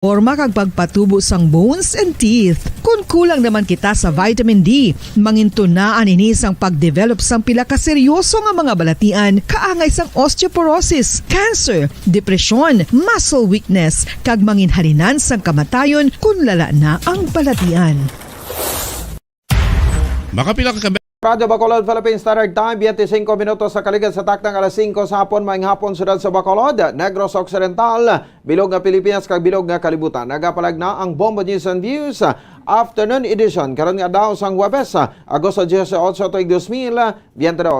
Forma kag pagpatubo sang bones and teeth. Kung kulang naman kita sa vitamin D, mangintunaan ini sang pagdevelop sang pila ka seryoso nga mga balatian, kaangay sang osteoporosis, cancer, depresyon, muscle weakness, kag manginhalinan sang kamatayon kung lala na ang balatian. Makapila ka Radyo Bacolod, Philippine Standard Time, 25 minutos sa kaligid sa takdang alas 5 sa hapon, maing hapon sudad sa Bacolod, Negros Occidental, bilog nga Pilipinas kag bilog nga kalibutan. Nagapalag na ang Bombo News and Views Afternoon Edition. Karon nga daw sang Huwebes, Agosto 18, 2022.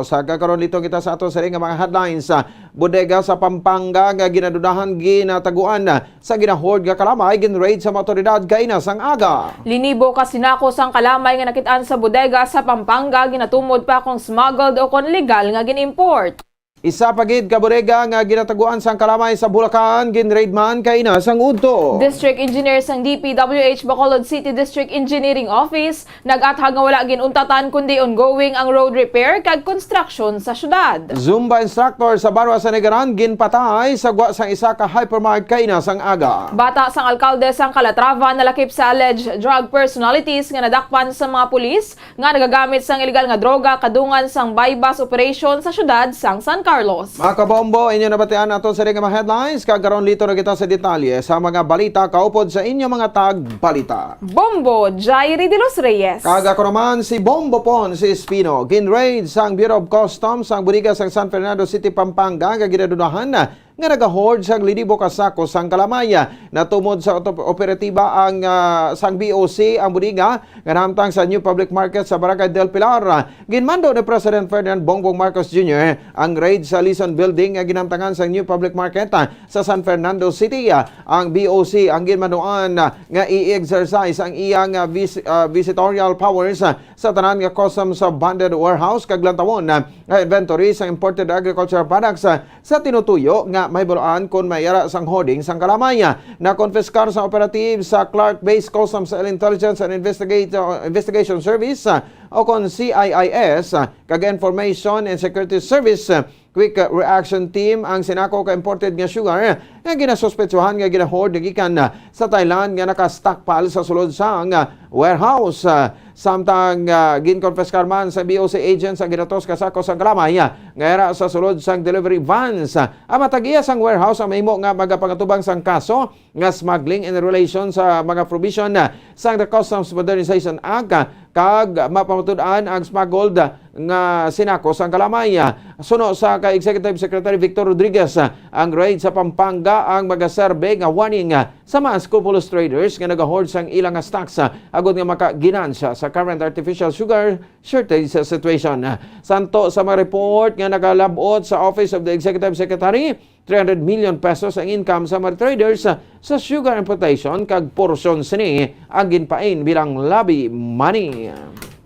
Sa kakaroon dito kita sa ato sa nga mga headlines. Bodega sa Pampanga nga ginadudahan ginataguan sa ginahord nga kalamay ginraid sa motoridad kaina sang aga. Linibo ka sinako sang kalamay nga nakitaan sa bodega sa Pampanga ginatumod pa kung smuggled o kon legal nga ginimport. Isa pagid ka bodega nga ginataguan sang kalamay sa Bulacan ginraid man kaina sang udto. District Engineer sang DPWH Bacolod City District Engineering Office nag-athag nga wala ginuntatan kundi ongoing ang road repair kag construction sa syudad. Zumba instructor sa Barwa sa Negaran ginpatay sa gwa sang isa ka hypermart kaina sang aga. Bata sang alkalde sang Calatrava nalakip sa alleged drug personalities nga nadakpan sa mga pulis nga nagagamit sang illegal nga droga kadungan sang bypass operation sa syudad sang San Carlos. Mga kabombo, inyo nabatian nato sa mga headlines. Kagaron lito na kita sa detalye sa mga balita kaupod sa inyo mga tag-balita. Bombo, Jairi de los Reyes. Kagako naman si Bombo Pon si Espino. Ginraid sang Bureau of Customs sang Buriga sang San Fernando City, Pampanga nga ginadudahan nga nagahord sang linibo ka sako sang kalamaya. Natumod sa operatiba ang sang BOC ang Buriga nga namtang sa New Public Market sa Barangay del Pilar. Ginmando ni President Ferdinand Bongbong Marcos Jr. ang raid sa Lison Building nga ginamtangan sa New Public Market sa San Fernando City. Ang BOC ang ginmanuan nga i-exercise ang iyang visitorial powers sa tanan nga customs sa bonded warehouse kag lantawon nga inventory sa imported agricultural products sa tinutuyo nga may bulaan kung mayara sang hoarding sang kalamaya. Na-confiscar sa operative sa Clark-based Customs and Intelligence and Investigation Service o kon CIIS kag Information and Security Service Quick Reaction Team ang sinako ka imported nga sugar nga ginasuspetsuhan nga ginahord gikan sa Thailand nga naka-stockpile sa sulod sang warehouse. Samtang ginkonfiskar man sa BOC agents ang ginatos kasako sang kalamaya nga era sa sulod sang delivery vans. Ang matagiya sang warehouse ang mahimo nga magapangatubang sang kaso nga smuggling in relation sa mga provision sang the Customs Modernization Act kag mapamatud-an ang smuggled nga sinako sang kalamaya. Suno sa ka-Executive Secretary Victor Rodriguez, ang raid sa Pampanga ang magaserbe nga warning sa mga scrupulous traders nga nagahord sang ilang stocks agud nga makaginansya sa current artificial sugar shortage situation. Santo sa mga report nga nagalabot sa Office of the Executive Secretary, 300 million pesos ang income sa mga traders sa sugar importation kag porsyon sini ang ginpain bilang lobby money.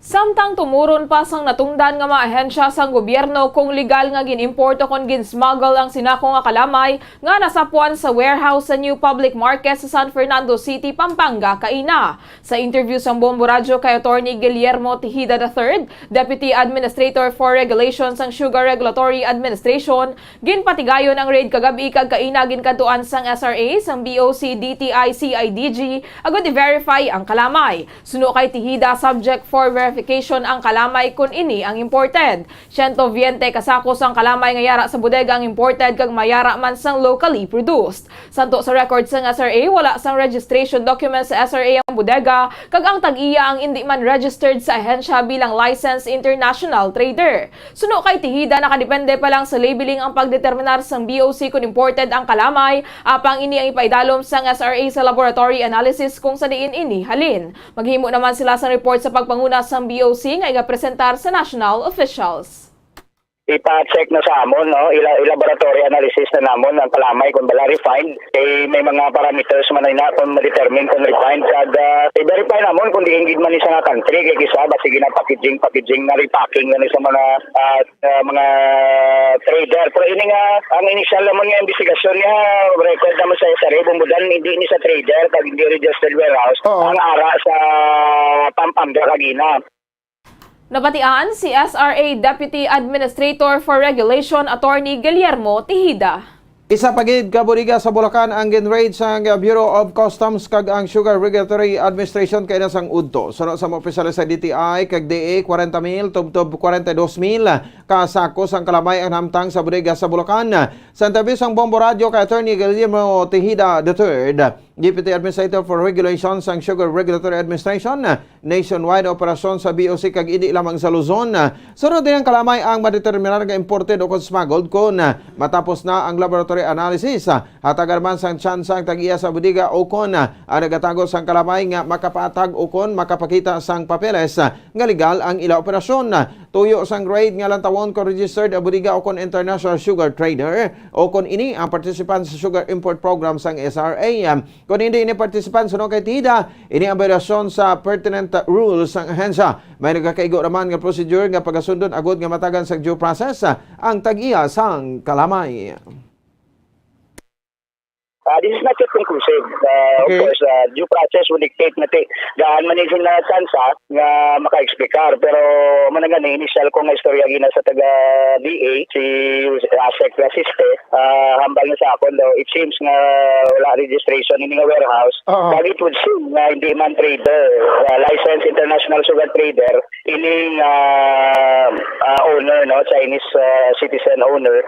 Samtang tumuron pa sang natungdan nga mga ahensya sang gobyerno kung legal nga ginimport o kung ginsmuggle ang sinako nga kalamay nga nasapuan sa warehouse sa New Public Market sa San Fernando City, Pampanga, kaina. Sa interview sang Bombo Radio kay Attorney Guillermo Tejeda III, Deputy Administrator for Regulations sang Sugar Regulatory Administration, ginpatigayon ang raid kagabi kag kaina ginkantuan sang SRA sang BOC DTI CIDG agud i-verify ang kalamay. Suno kay Tejeda, subject for verification ang kalamay kun ini ang imported. 120 kasakos ang kalamay nga yara sa bodega ang imported kag mayara man sang locally produced. Santo sa record sang SRA, wala sang registration documents sa SRA ang bodega kag ang tag-iya ang hindi man registered sa ahensya bilang licensed international trader. Suno kay Tejeda, nakadepende pa lang sa labeling ang pagdeterminar sang BOC kung imported ang kalamay, apang ini ang ipaidalom sang SRA sa laboratory analysis kung sa diin ini halin. Maghimo naman sila sa report sa pagpanguna sang BOC nga igapresentar sa national officials. Ipa-check na sa amon, no? Laboratory analysis na namon ang kalamay kung bala refined. May mga parameters man na kung ma-determine kung refined. Kag i-verify namon kung diinggid man sa nga country. Kaya kisa ba sige na packaging na repacking na sa mga trader. Pero ini nga, ang initial naman nga investigasyon niya, record naman sa SRA, bumbudan hindi ni sa trader, kag hindi registered warehouse, ang ara sa Pampanga kagina. Nabatian si SRA Deputy Administrator for Regulation Attorney Guillermo Tejeda. Isa pagid ka buriga sa Bulacan ang ginraid sa Bureau of Customs kag ang Sugar Regulatory Administration kay nasang udto. Sunod sa mga opisyal sa DTI kag DA 40,000 tubtob 42,000 ka sako sang kalamay ang hamtang sa buriga sa Bulacan. Sa interview sang Bombo Radio kay Attorney Guillermo Tejeda III, Deputy Administrator for Regulation sang Sugar Regulatory Administration, nationwide operasyon sa BOC kag hindi lamang sa Luzon. Sunod din ang kalamay ang madeterminar nga imported o smuggled kung matapos na ang laboratory analysis. Hatagan man sang tsansang tag-iya sa budiga o kon ang nagatago sang kalamay nga makapatag o kon makapakita sang papeles nga legal ang ila operasyon. Tuyo sang grade nga lantawon ko registered budiga o kon international sugar trader o kon ini ang participant sa sugar import program sang SRA. Kung hindi ini participant sunod kay Tida, ini ang violation sa pertinent rules sang ahensya. May nagakaigo naman nga procedure nga pagasundon agud nga matagan sang due process ang tag-iya sang kalamay. This is not yet conclusive. Okay. Of course, due process will dictate na gaan man yung na sansa nga maka-explicar. Pero manangani, initial ko nga istorya gina sa taga-DA, si ASEC Assiste, hambal na sa ako, though, it seems nga wala registration in nga warehouse. But it would seem nga hindi man trader, licensed international sugar trader, ining owner, no, Chinese citizen owner.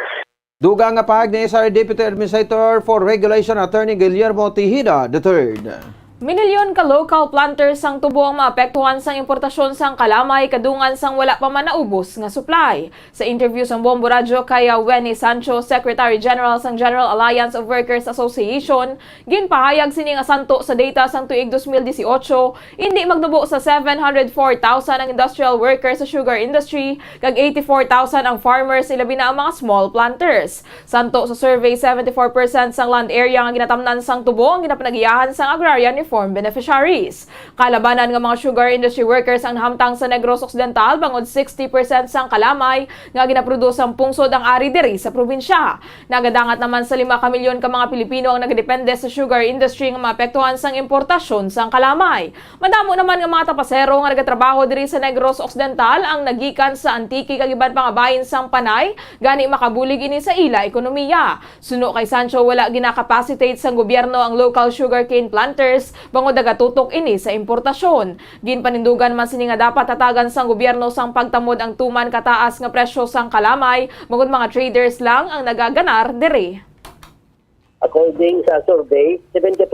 Duga nga pahag ni SRA Deputy Administrator for Regulation Attorney Guillermo Tejeda III. Minilyon ka local planters ang tubo ang maapektuhan sang importasyon sang kalamay kadungan sang wala pa man naubos nga supply. Sa interview sang Bombo Radio kay Wenny Sancho, Secretary General sang General Alliance of Workers Association, ginpahayag sini nga santo sa data sang tuig 2018, hindi magnubo sa 704,000 ang industrial workers sa sugar industry, kag 84,000 ang farmers ilabi na ang mga small planters. Santo sa survey, 74% sang land area nga ginatamnan sang tubo ang ginapanagiyahan sang agrarian reform beneficiaries. Kalabanan nga mga sugar industry workers ang nahamtang sa Negros Occidental bangod 60% sang kalamay nga ginaproduce ang pungsod ang ari diri sa probinsya. Nagadangat naman sa 5 ka milyon ka mga Pilipino ang nagadepende sa sugar industry nga maapektuhan sang importasyon sang kalamay. Madamo naman nga mga tapasero nga nagatrabaho diri sa Negros Occidental ang nagikan sa Antique kag iban pa nga bahin sang Panay gani makabulig ini sa ila ekonomiya. Suno kay Sancho, wala ginakapacitate sang gobyerno ang local sugarcane planters bangod nagatutok ini sa importasyon. Ginpanindugan man sini nga dapat tatagan sang gobyerno sang pagtamod ang tuman kataas nga presyo sang kalamay bangod mga traders lang ang nagaganar diri. According sa survey, 74%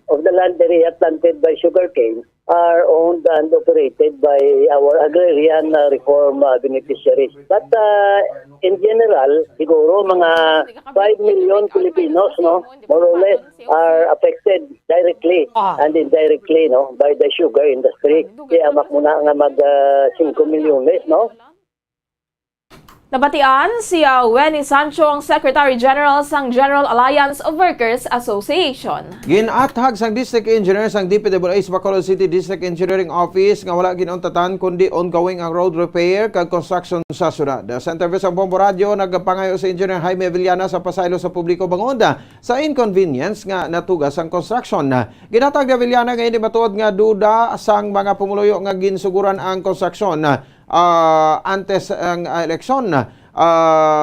of the land area planted by sugarcane are owned and operated by our agrarian reform beneficiaries. But in general, siguro mga 5 million Filipinos, no, more or less, are affected directly and indirectly, no, by the sugar industry. Kaya amak muna nga mag 5 milyones, no. Nabatian si Wenny Sancho, ang Secretary General sang General Alliance of Workers Association. Ginathag sang District Engineer sang DPWH Bacolod City District Engineering Office nga wala ginuntatan kundi ongoing ang road repair kag construction sa syudad. Sa interview sa Bombo Radio, nagpangayo si Engineer Jaime Villana sa pasaylo sa publiko bangonda sa inconvenience nga natugas ang construction. Ginatag ni Villana nga hindi matuod nga duda sang mga pumuluyo nga ginsuguran ang construction antes ang eleksyon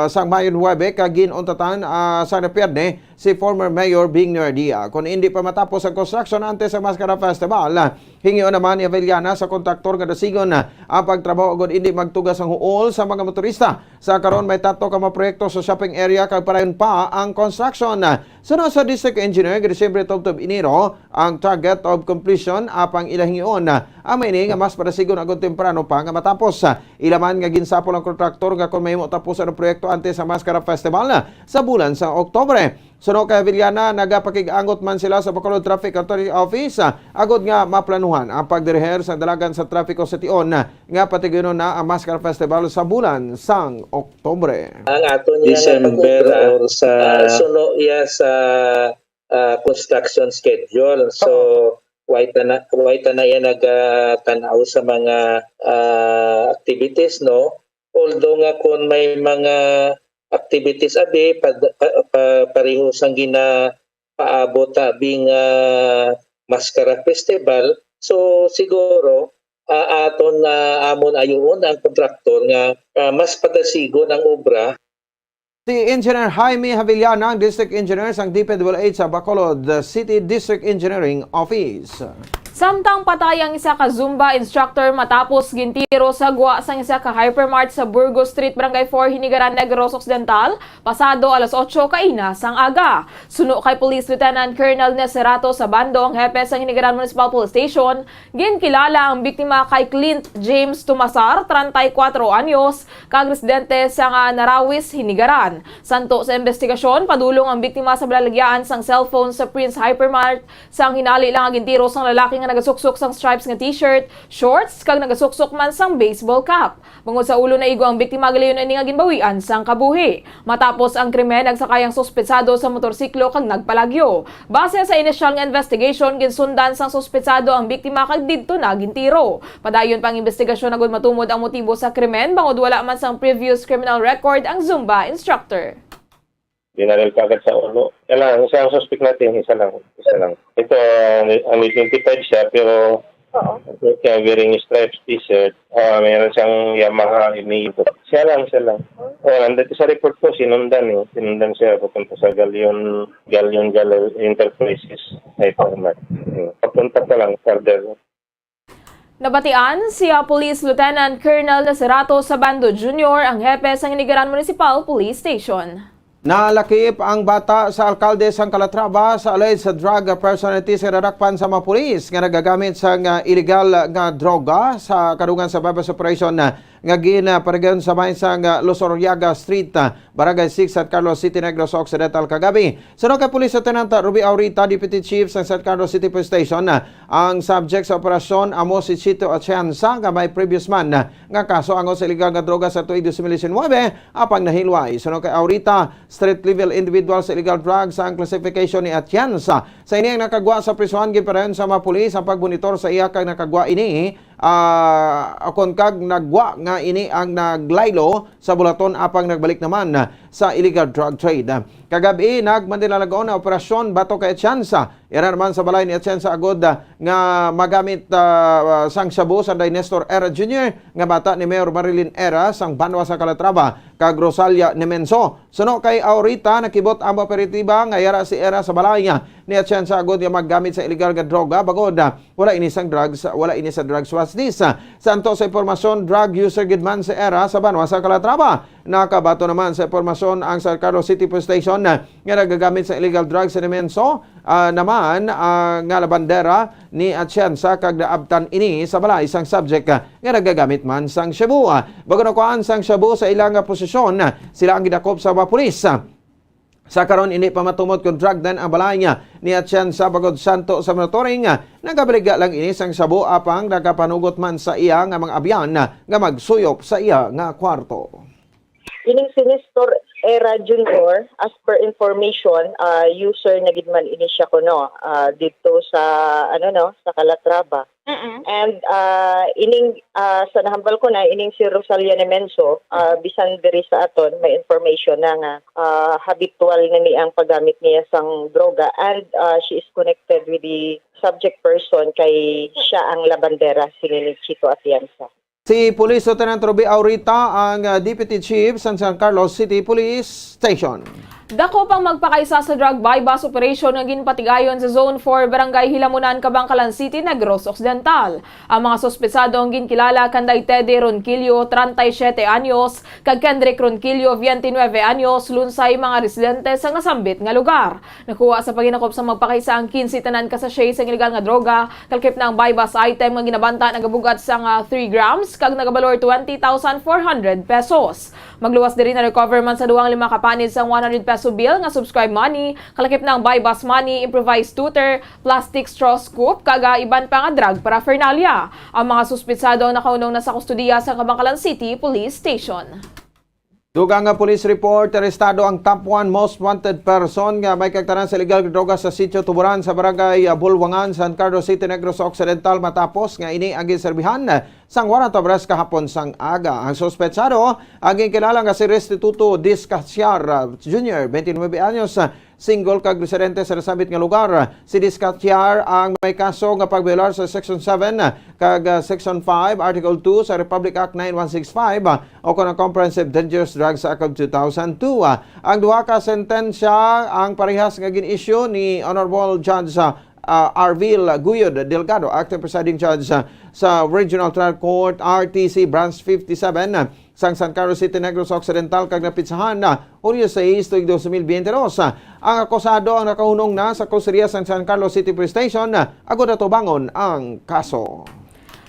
sang Mayo 9 kag ginuntatan sa napiadne si former Mayor Bing Nuerdia. Kung hindi pa matapos ang construction antes sa Mascara Festival, hingion naman ni Avellana sa kontraktor nga dasigon ang pagtrabaho agad hindi magtugas ang huol sa mga motorista. Sa karon may 3 ka mga proyekto sa shopping area kag parayon pa ang construction. Sunod sa District Engineer, Disyembre 12 Enero ang target of completion apang ilahingion ang may nga mas padasigon agad temprano pa nga matapos. Ilaman nga ginsapol ang kontraktor nga kung may mo tapos ang proyekto antes sa Mascara Festival sa bulan sa Oktobre. Sunod kay Villana, nagapakig-angot man sila sa Bacolod Traffic Authority Office agod nga maplanuhan ang pagdiriher sa dalagan sa trapiko sa Tion nga patigyon na ang Mascara Festival sa bulan sang Oktobre. Ang ato niya December or sa suno iya sa construction schedule. So white na yan nagtanaw sa mga activities, no. Although nga kung may mga activities abi pareho sang paabot abing Mascara Festival, so siguro aton amon ayon ang kontraktor nga mas padasigon ang obra Si Engineer Jaime Havillana, District Engineer sang DPWH sa Bacolod City District Engineering Office. Samtang patay ang isa ka Zumba instructor matapos gintiro sa gwa sang isa ka hypermart sa Burgos Street, Barangay 4, Hinigaran, Negros Occidental, pasado alas 8 kaina sang aga. Suno kay Police Lieutenant Colonel Neserato Sabando, ang hepe sa Hinigaran Municipal Police Station, ginkilala ang biktima kay Clint James Tumasar, 34 anyos, kag residente sa Narawis, Hinigaran. Santo sa investigasyon, padulong ang biktima sa balalagyan sang cellphone sa Prince Hypermart sang hinali lang ang gintiro sang lalaki nga nagasuksok sang stripes nga t-shirt, shorts, kag nagasuksok man sang baseball cap. Bungod sa ulo na igo ang biktima galayon ani nga ginbawian sang kabuhi. Matapos ang krimen, nagsakay ang suspetsado sa motorsiklo kag nagpalagyo. Base sa initial nga investigation, ginsundan sang suspetsado ang biktima kag didto na gintiro. Padayon pang investigasyon agud matumod ang motibo sa krimen, bangod wala man sang previous criminal record ang Zumba instructor. Dinaril kagad sa ulo. Kailangan, isa ang suspect natin, isa lang. Ito, identified siya, pero kaya wearing stripes t-shirt, mayroon siyang Yamaha iniipot. Siya lang. Nandito sa report ko, sinundan siya papunta sa Galion Enterprises Hypermart. Papunta pa lang, further. Nabatian si Police Lieutenant Colonel Neserato Sabando Jr., ang hepe sa Hinigaran Municipal Police Station. Nalakip ang bata sa alkalde sang Calatrava sa alleged sa drug personality sa radakpan sa mga pulis nga nagagamit sa illegal nga droga sa kadungan sa bypass operation nga ginaparegan sa bahin sang Losoryaga Street, Barangay 6 at Carlos City, Negros Occidental kagabi. Sunod kay Police Lieutenant Ruby Aurita, Deputy Chief sa St. Carlos City Police Station, ang subject sa operasyon amo si Chito Atienza nga may previous man nga kaso ango sa illegal nga droga sa tuig 2019 apang nahilway. Sunod kay Aurita, street level individual sa illegal drugs ang classification ni Atienza. Sa ini ang nakagwa sa prisuhan giparehan sa mga pulis ang pagbonitor sa iya kag nakagwa ini akon kag nagwa nga ini ang naglaylo sa bulaton apang nagbalik naman sa illegal drug trade. Kagabi nagmandilalagon na operasyon bato kay Atienza. Ira naman sa balay ni Atienza agod nga magamit sang shabu sa Nestor Era Jr. nga bata ni Mayor Marilyn Era sang Banwa sa Calatrava kag Rosalia Nemenso. Suno kay Aurita nakibot ang operatiba nga yara si Era sa balay niya ni Atienza agod nga maggamit sa illegal nga droga bagod wala ini sa drugs was this. Santo sa impormasyon drug user gidman si Era sa Banwa sa Calatrava. Nakabato naman sa impormasyon ang San Carlos City Police Station nga nagagamit sa illegal drugs sa Nemenso naman nga labandera ni Atienza kag naabtan ini sa balay isang subject nga nagagamit man sang shabu. Bago nakuhaan sang shabu sa ilang posisyon, sila ang gidakop sa mga pulis. Sa karon ini pa matumod kung drug den ang balay niya ni Atienza bagod santo sa monitoring nagabaliga lang ini sang shabu apang nagapanugot man sa iya nga mga abyan nga magsuyop sa iya nga kwarto. Ining si Nestor Era Jr., as per information, user na gidman ini siya kuno dito sa sa Calatrava. And ining sa nahambal ko na ining si Rosalia Nemenso, bisan diri sa aton may information na nga habitual na ni ang paggamit niya sang droga and she is connected with the subject person kay siya ang labandera si Chito Atienza. Si Police Lieutenant Ruby Aurita ang Deputy Chief sa San Carlos City Police Station. Dako pang magpakaisa sa drug bypass operation nga ginpatigayon sa Zone 4, Barangay Hilamunan, Cabangcalan City, Negros Occidental. Ang mga sospesado ang ginkilala kanday Teddy Ronquillo, 37 anyos, kag Kendrick Ronquillo, 29 anyos, lunsay mga residente sa nasambit nga lugar. Nakuha sa paginakop sa magpakaisa ang 15 tanan ka sachet sa illegal nga droga, kalkip na ang bypass item nga ginabanta nagabugat sa 3 grams, kag nagabalor 20,400 pesos. Magluwas diri na recover man sa duwang 5 kapanid sa 100 peso bill nga subscribe money, kalakip ng buy-bus money, improvised tutor, plastic straw scoop, kaga iban pa nga drug paraphernalia. Ang mga suspitsado ang nakaunong nasa kustudiya sa Cabangcalan City Police Station. Dugang nga police report, arestado ang top 1 most wanted person nga may kagtanan sa illegal droga sa Sitio Tuburan sa Barangay Bulwangan, San Carlos City, Negros Occidental matapos nga ini ang giserbihan sang warrant of arrest kahapon sang aga. Ang suspetsado ang kilala nga si Restituto Discasiar Jr., 29 anyos, single kag residente sa nasabit nga lugar. Si Discatiar ang may kaso nga pagbiolar sa Section 7 kag Section 5, Article 2 sa Republic Act 9165 o kung ang Comprehensive Dangerous Drugs Act of 2002. Ang duha ka sentensya ang parehas nga gin-issue ni Honorable Judge Arvil Guyod Delgado, acting presiding judge sa Regional Trial Court RTC Branch 57 sang San Carlos City, Negros Occidental kag napitsahan na Hulyo 6, 2022. Ang akusado ang nakahunong na sa kuseriya sang San Carlos City Police Station agud na tubangon ang kaso.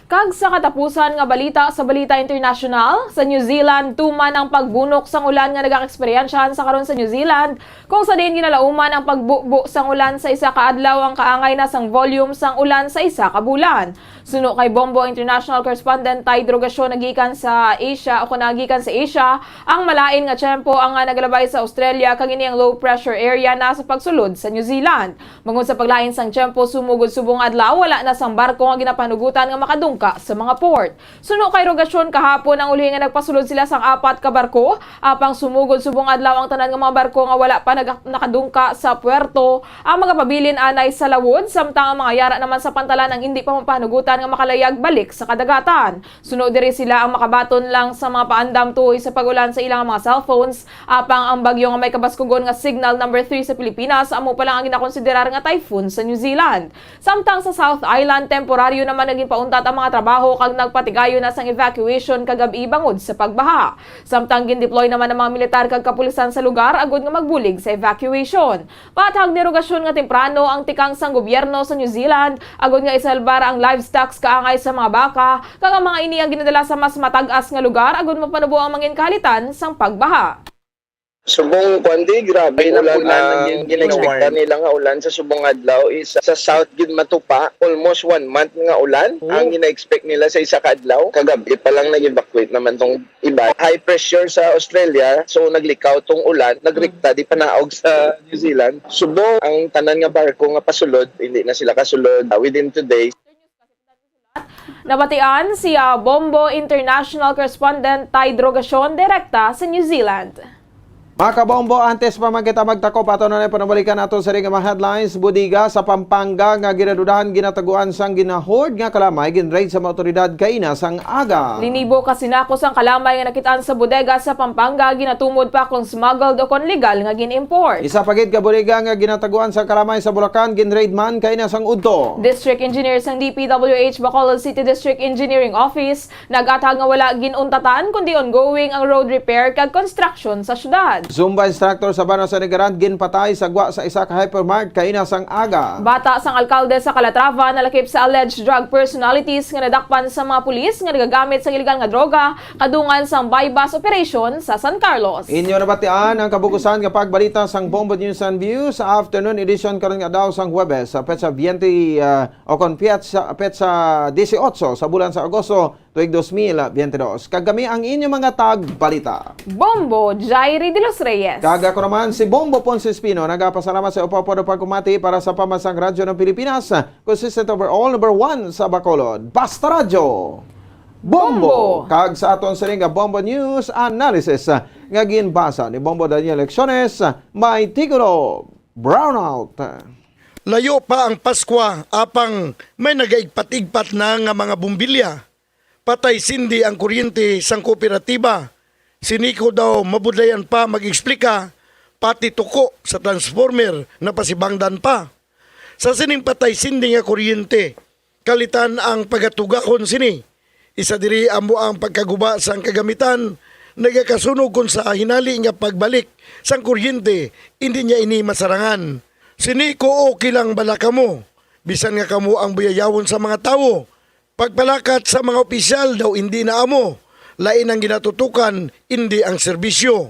Kag sa katapusan nga balita sa Balita International, sa New Zealand tuman ang pagbunok sang ulan nga nagaka-eksperyensyahan sa karon sa New Zealand, kung sa diin ginalauman ang pagbubo sang ulan sa isa ka adlaw ang kaangay na sang volume sang ulan sa isa ka bulan. Suno kay Bombo International Correspondent Ty Drogasyon nagikan sa Asia o kung nagikan sa Asia, ang malain nga tiyempo ang nagalabay sa Australia kag ini ang low pressure area na sa pagsulod sa New Zealand. Bangod sa paglain sang tiyempo sumugod subong adlaw, wala na sang barko nga ginapanugutan nga makadungka sa mga port. Suno kay Drogasyon kahapon ang uli nga nagpasulod sila sang 4 ka barko, apang sumugod subong adlaw ang tanan nga mga barko nga wala pa nakadungka sa puerto. Ang mga pabilin anay sa lawod samtang ang mga yara naman sa pantalan ang hindi pa mapanugutan nga makalayag balik sa kadagatan. Sunod diri sila ang makabaton lang sa mga paandam tuoy sa pagulan sa ilang mga cellphones, apang ang bagyo nga may kabaskugon nga signal number 3 sa Pilipinas amo pa lang ang ginakonsiderar nga typhoon sa New Zealand. Samtang sa South Island, temporaryo naman naging pauntat ang mga trabaho kag nagpatigayo na sang evacuation kagabi bangod sa pagbaha. Samtang gin-deploy naman ang mga militar kag kapulisan sa lugar agud nga magbulig sa evacuation. Patag derogasyon nga temprano ang tikang sang gobyerno sa New Zealand agud nga isalbar ang livestock kaangay sa mga baka kag ang mga ini ang ginadala sa mas matag-as nga lugar agud mapanubo ang mangin kalitan sang pagbaha. Subong kundi grabe ulan ang ginexpecta nila nga ulan sa subong adlaw is sa south gid matupa almost 1 month nga ulan ang gina-expect nila sa isa ka adlaw. Kagabi pa lang nag-evacuate naman tong iba. High pressure sa Australia, so naglikaw tong ulan, nagrikta di pa naog sa New Zealand. Subong ang tanan nga barko nga pasulod, hindi na sila kasulod within 2 days. Nabatian si Bombo International Correspondent Ty Drogasyon direkta sa New Zealand. Mga kabombo, antes pa magkita magtakop, ato na panabalikan nato sa ring mga headlines. Budiga sa Pampanga nga ginadudahan ginataguan sang ginahord nga kalamay ginraid sa mga otoridad kaina sang aga. Linibo kasinakos ang kalamay nga nakitaan sa bodega sa Pampanga ginatumod pa kung smuggled o kon legal nga gin-import. Isa pagid ka budiga nga ginataguan sa kalamay sa Bulacan ginraid man kaina sang udto. District Engineer sang DPWH Bacolod City District Engineering Office nagatag nga wala ginuntatan kundi ongoing ang road repair kag construction sa syudad. Zumba instructor sa Banaw sa Negran ginpatay sa gwa sa isa ka hypermart kaina sang aga. Bata sang alkalde sa Calatrava nalakip sa alleged drug personalities nga nadakpan sa mga pulis nga nagagamit sa iligal nga droga kadungan sang bypass operation sa San Carlos. Inyo nabatian ang kabukusan nga pagbalita sang Bombo News and Views sa afternoon edition karon nga daw sang Huwebes sa petsa 20 o kon petsa 18 sa bulan sa Agosto tuig 2022. Kagami ang inyong mga tagbalita. Bombo Jairi de los Reyes. Kaga ko naman si Bombo Ponce Espino. Nagapasalamat sa upapodo pagkumati para sa pamansang radyo ng Pilipinas. Consistent overall, number 1 sa Bacolod. Basta Radyo. Bombo! Kag sa aton sa ringa Bombo News Analysis. Nga ginbasa ni Bombo Daniel Lecciones. May tigulo. Brownout. Layo pa ang Pasko, apang may nagaigpat-igpat na nga mga bumbilya. Patay sindi ang kuryente sang kooperatiba. Siniko daw mabudlayan pa mag-eksplika, pati tuko sa transformer na pasibangdan pa. Sa sining patay sindi nga kuryente, kalitan ang pagatugakon sini. Isa diri amo ang pagkaguba sang kagamitan, nagakasunog kon sa hinali nga pagbalik sang kuryente, hindi niya ini masarangan. Siniko okay lang balaka mo, bisan nga kamo ang buyayawon sa mga tao. Pagpalakat sa mga opisyal daw hindi na amo, lain ang ginatutukan, hindi ang serbisyo.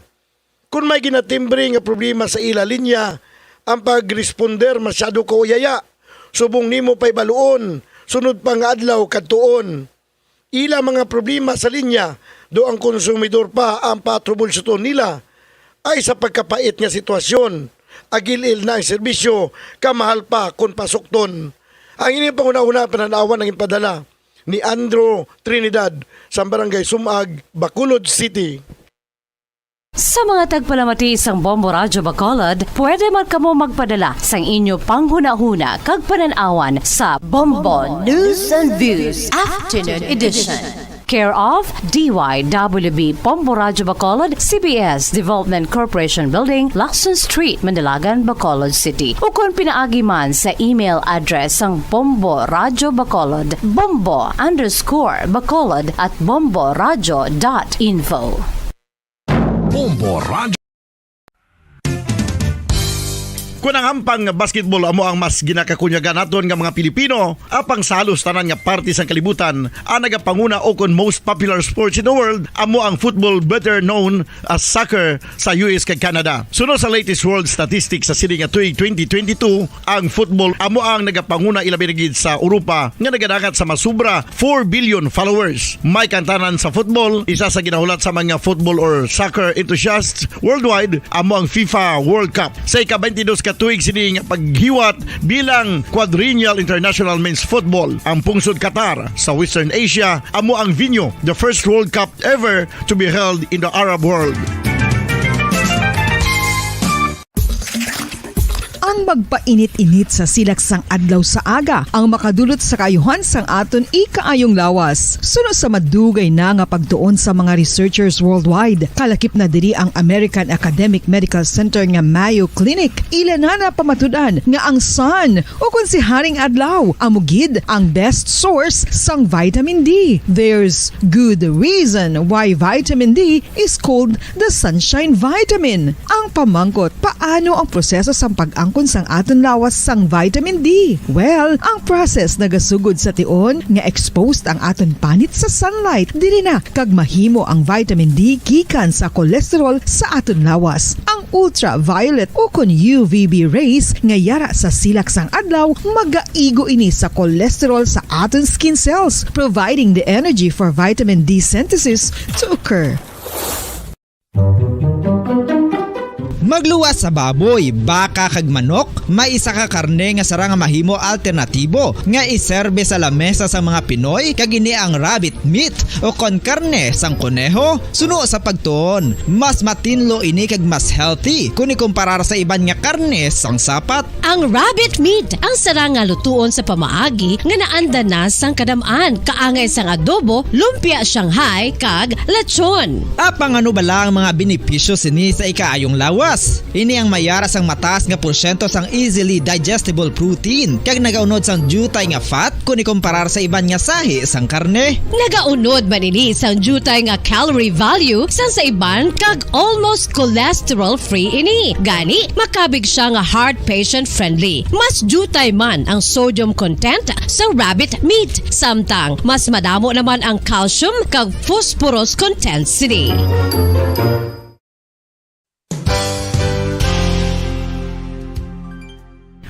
Kung may ginatimbre nga problema sa ila linya, ang pag-responder masyado ko uyaya, subong nimo pa'y baluon, sunod pa nga adlaw kadtuon. Ila mga problema sa linya, do ang konsumidor pa ang patrubulsuton nila, ay sa pagkapait nga sitwasyon, agilil na ang serbisyo, kamahal pa kung pasokton. Ang inyong panguna-una pananawan ng impadala ni Andrew Trinidad sa Barangay Sumag, Bacolod City. Sa mga tagpalamati isang Bombo Radyo Bacolod, pwede man kamo magpadala sang inyo panghuna-huna kag pananawan sa Bombo News and Views Afternoon Edition. Care of DYWB Bombo Radyo Bacolod, CBS Development Corporation Building, Lacson Street, Mandalagan, Bacolod City. O kung pinaagi man sa email address ang Bombo Radyo Bacolod, bombo_bacolod@bomboradyo.info. Bombo Radyo. Kung ang ampang basketball amo ang mas ginakakunyagan naton nga mga Pilipino, apang salos tanan nga parte sang kalibutan, ang nagapanguna o kon most popular sports in the world, amo ang football, better known as soccer sa US kag Canada. Sunod sa latest world statistics sa sini nga tuig 2022, ang football amo ang nagapanguna ilabi na gid sa Europa nga nagadagat sa masubra 4 billion followers. May kantanan sa football, isa sa ginahulat sa mga football or soccer enthusiasts worldwide, amo ang FIFA World Cup. Sa ika-22 tuig sini nga paghiwat bilang quadrennial international men's football. Ang pungsod Qatar sa Western Asia amo ang venue, the first World Cup ever to be held in the Arab world. Ang magpainit-init sa silaksang adlaw sa aga ang makadulot sa kayuhan sang aton ikaayong lawas. Sunod sa madugay na nga pagtuon sa mga researchers worldwide, kalakip na diri ang American Academic Medical Center nga Mayo Clinic. Ila na pamatudan nga ang sun o kung si Haring Adlaw amugid ang best source sang vitamin D. There's good reason why vitamin D is called the sunshine vitamin. Ang pamangkot, paano ang proseso sang pag-angkon sang aton lawas sang vitamin D? Well, ang process nagasugod sa tion nga exposed ang aton panit sa sunlight dili na kag mahimo ang vitamin D gikan sa cholesterol sa aton lawas. Ang ultraviolet o kon UVB rays nga yara sa silak sang adlaw magaigo ini sa cholesterol sa aton skin cells, providing the energy for vitamin D synthesis to occur. Magluwas sa baboy, baka kag manok, may isa ka karne nga sarang mahimo alternatibo nga iserbe sa lamesa sa mga Pinoy kag ini ang rabbit meat o kon karne sang kuneho. Suno sa pagtuon, mas matinlo ini kag mas healthy kung ikumparar sa iban nga karne sang sapat. Ang rabbit meat ang sarang nga lutuon sa pamaagi nga naanda na sang kadamaan, kaangay sang adobo, lumpia Shanghai kag lechon. Apang ano bala ang mga benepisyo sini sa ikaayong lawas? Ini ang mayara sang mataas nga porsyento sang easily digestible protein kag nagaunod sang jutay nga fat kung ikumparar sa iban nga sahi sang karne. Nagaunod man ini sang jutay nga calorie value sang sa iban kag almost cholesterol free ini. Gani makabig siya nga heart patient friendly. Mas jutay man ang sodium content sa rabbit meat, samtang mas madamo naman ang calcium kag phosphorus content sini.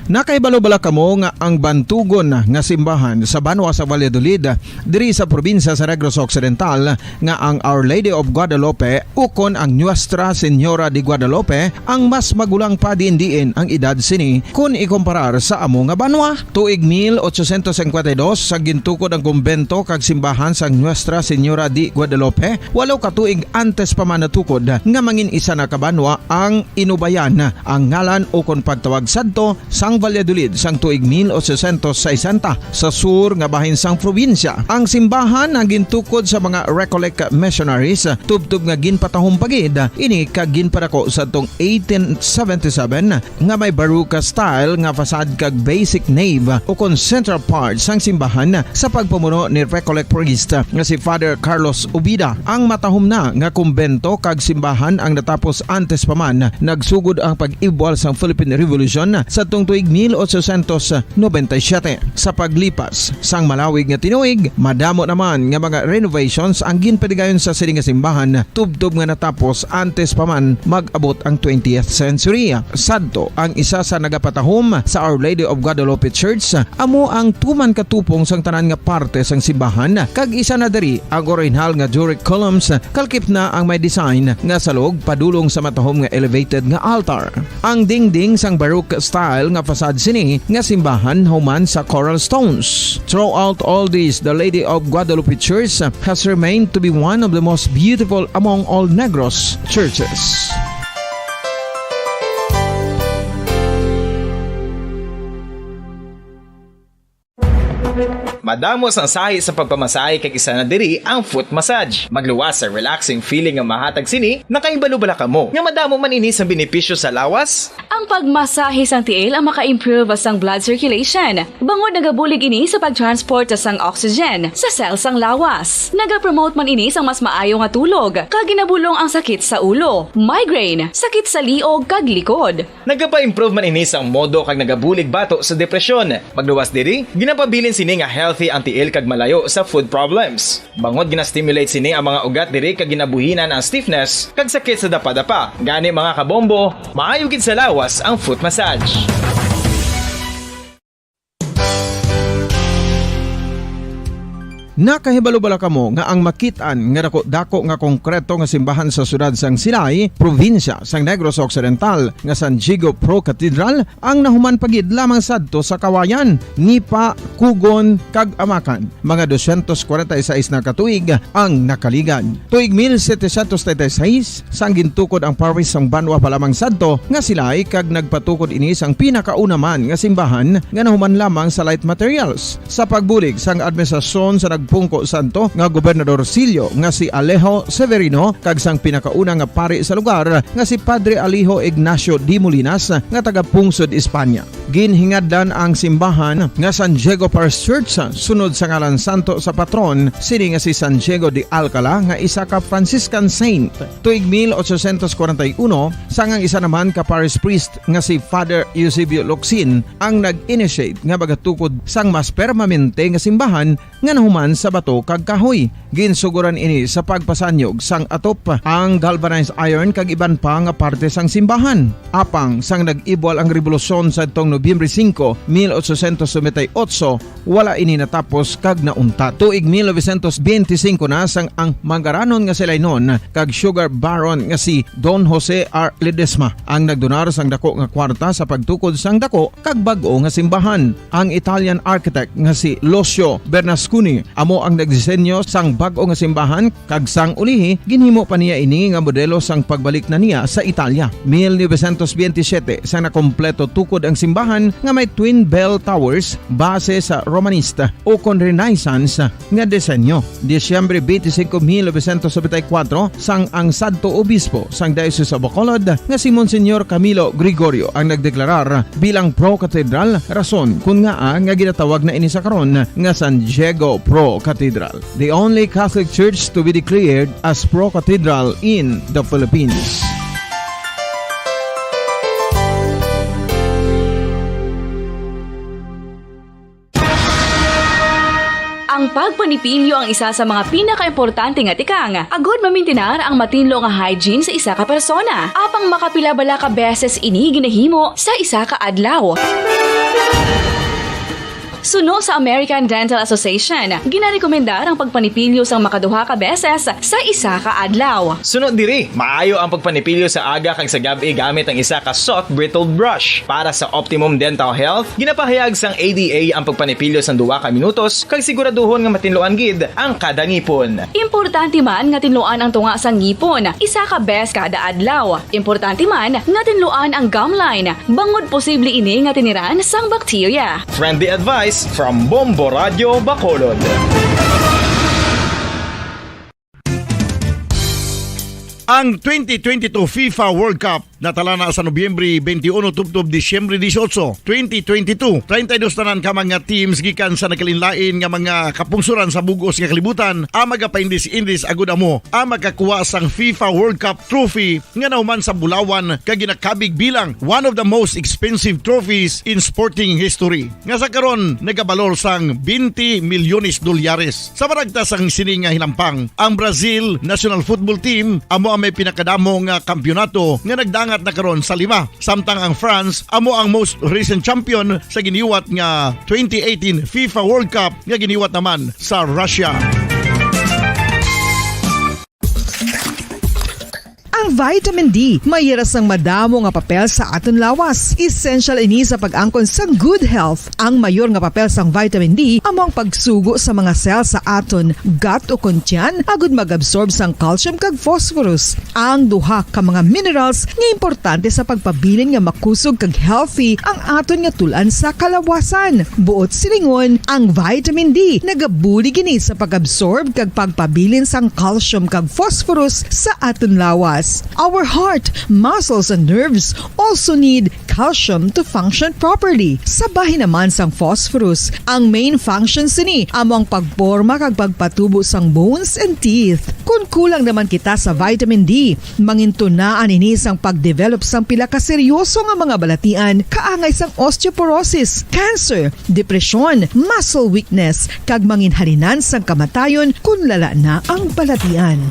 Nakaibalo-bala kamo nga ang bantugon nga simbahan sa Banwa sa Valladolid diri sa probinsya sa Negros Occidental nga ang Our Lady of Guadalupe ukon ang Nuestra Señora de Guadalupe ang mas magulang pa diin ang edad sini kung ikumparar sa amo nga banwa. Tuig 1852 sa gintukod ang kumbento kag simbahan sa Nuestra Señora de Guadalupe, walaw ka tuig antes pa man natukod nga mangin isa na kabanwa ang inubayan ang ngalan ukon pagtawag sadto sang Valladolid sang tuig 1860 sa sur nga bahin sang probinsya. Ang simbahan ang gintukod sa mga Recollect missionaries tubtub nga ginpatahong pagid ini kag ginpadako sa tong 1877 nga may baroque style nga fasad kag basic nave o kon central part sang simbahan sa pagpamuno ni Recollect priest nga si Father Carlos Ubida. Ang matahom na nga kumbento kag simbahan ang natapos antes pa man nagsugod ang pag-ibwal sang Philippine Revolution sa tong tuig 1897. Sa paglipas sang malawig nga tinuig, madamo naman nga mga renovations ang ginpadigayon sa sining nga simbahan tubtob nga natapos antes pa man mag-abot ang 20th century. Sadto ang isa sa nagapatahom sa Our Lady of Guadalupe Church amo ang tuman katupong sang tanan nga parte sang simbahan kag isa na diri ang original nga Doric columns kalkip na ang may design nga salog padulong sa matahom nga elevated nga altar. Ang dingding sang baroque style nga fasad sad sini nga simbahan human sa Coral Stones. Throughout all this, the Lady of Guadalupe Church has remained to be one of the most beautiful among all Negros churches. Madamos ang sahi sa pagpamasahe kay isa na diri ang foot massage. Magluwas sa relaxing feeling nga mahatag sini, nakaibalo-bala ka mo. Nga madamo man ini sa benepisyo sa lawas. Ang pagmasahe sang tiil ang maka-improve sang blood circulation. Bangod nagabulig ini sa pag-transport sang oxygen sa cells sang lawas. Nagapromote man ini sang mas maayo nga tulog, kag ginabulong ang sakit sa ulo, migraine, sakit sa liog kag likod. Nagapa-improve man ini sang modo kag nagabulig bato sa depresyon. Magluwas diri, ginapabilin sini nga healthy ang tiil kag malayo sa food problems. Bangod gina-stimulate sini ang mga ugat diri kag ginabuhinan ang stiffness kag sakit sa dapa-dapa. Gani mga kabombo, maayo gid sa lawas ang foot massage. Nakahibalo-bala kamo nga ang makitaan nga dako nga konkreto nga simbahan sa sudad sang Silay, probinsya sang Negros Occidental nga San Diego Pro Cathedral ang nahuman pagid lamang sadto sa Kawayan, Nipa, Kugon kag Amakan. Mga 246 na katuig ang nakaligan. Tuig 1736 sang gintukod ang parish sang Banwa pa lamang sadto nga Silay kag nagpatukod ini sang pinakauna man nga simbahan nga nahuman lamang sa light materials. Sa pagbulig sang administrasyon sa pungko santo nga Gobernador Silio nga si Alejo Severino kag sang pinakauna nga pari sa lugar nga si Padre Alijo Ignacio D. Molinas nga taga Pungsod, Espanya. Ginhingadlan ang simbahan nga San Diego Parish Church sunod sa ngalan santo sa patron sini nga si San Diego de Alcala nga isa ka Franciscan saint. Tuig 1841 sang ang isa naman ka parish priest nga si Father Eusebio Locsin ang nag-initiate nga bagatukod sang mas permanente nga simbahan nga nahuman sa bato kag kahoy. Ginsuguran ini sa pagpasanyog sang atop ang galvanized iron kag iban pa nga parte sang simbahan. Apang sang nag-ibwal ang revolusyon sa tong Nobyembre 5, 1898, wala ini natapos kag naunta. Tuig 1925 na sang ang mangaranon nga sila noon kag sugar baron nga si Don Jose R. Ledesma ang nagdonar sang dako nga kwarta sa pagtukod sang dako kag bag-o nga simbahan. Ang Italian architect nga si Lucio Bernasconi amo ang nagdisenyo sang bag-o nga simbahan kag sang ulihi ginhimo pa niya ini nga modelo sang pagbalik na niya sa Italia. 1927 sang nakompleto tukod ang simbahan nga may twin bell towers base sa Romanista o kon Renaissance nga disenyo. Disyembre 25, 1974 sang ang Santo Obispo sang Diocese of Bacolod nga si Monsignor Camilo Gregorio ang nagdeklarar bilang pro cathedral, rason kun nga nga ginatawag na ini sa karon nga San Diego Pro Cathedral, the only Catholic church to be declared as pro cathedral in the Philippines. Ang pagpanipilyo ang isa sa mga pinaka-importante nga tikang. Agod mamintinar ang matinlo nga hygiene sa isa ka persona. Apang makapila-bala ka beses ini ginahimo sa isa ka adlaw. Suno sa American Dental Association, ginarekomendar ang pagpanipilyo sang makaduha ka beses sa isa ka adlaw. Sunod diri, maayo ang pagpanipilyo sa aga kag sa gabi gamit ang isa ka soft brittle brush. Para sa optimum dental health, ginapahayag sang ADA ang pagpanipilyo sang 2 ka minutos kag siguraduhon nga matinloan gid ang kada ngipon. Importante man nga tinluan ang tunga sang ngipon, isa ka bes kada adlaw. Importante man nga tinluan ang gum line, bangod posible ini nga tiniran sang bakterya. Friendly advice from Bombo Radio Bacolod. Ang 2022 FIFA World Cup natala na sa Nobyembre 21 tubtob Disyembre 18, 2022. 32 tanan ka mga teams gikan sa nakalinlain nga mga kapungsuran sa bugos nga kalibutan ang magapaindis-indis agud amo ang makakuha sang FIFA World Cup trophy nga nahuman sa Bulawan kag ginakabig bilang one of the most expensive trophies in sporting history. Nga sa karon nagabalor sang 20 milyones dolyares. Sa maragta sang sini nga hinampang, ang Brazil National Football Team amo ang may pinakadamo nga kampyonato nga nagdangat na karon sa 5. Samtang ang France amo ang most recent champion sa giniwat nga 2018 FIFA World Cup nga giniwat naman sa Russia. Ang vitamin D mayira sang madamo nga papel sa aton lawas. Essential ini sa pag-angkon sang good health. Ang mayor nga papel sang vitamin D amo ang pagsugo sa mga cell sa aton gut o kuntyan agud mag-absorb sang calcium kag phosphorus. Ang duha ka mga minerals nga importante sa pagpabilin nga makusog kag healthy ang aton nga tulan sa kalawasan. Buot silingon, ang vitamin D nagabuli gini sa pag-absorb kag pagpabilin sang calcium kag phosphorus sa aton lawas. Our heart, muscles and nerves also need calcium to function properly. Sabay naman sang phosphorus, ang main function sini among pagporma kag pagpatubo sang bones and teeth. Kung kulang naman kita sa vitamin D, mangintunaan ini sang pagdevelop sang pila ka seryoso nga mga balatian kaangay sang osteoporosis, cancer, depresyon, muscle weakness kag manginhalinan sang kamatayon kung lala na ang balatian.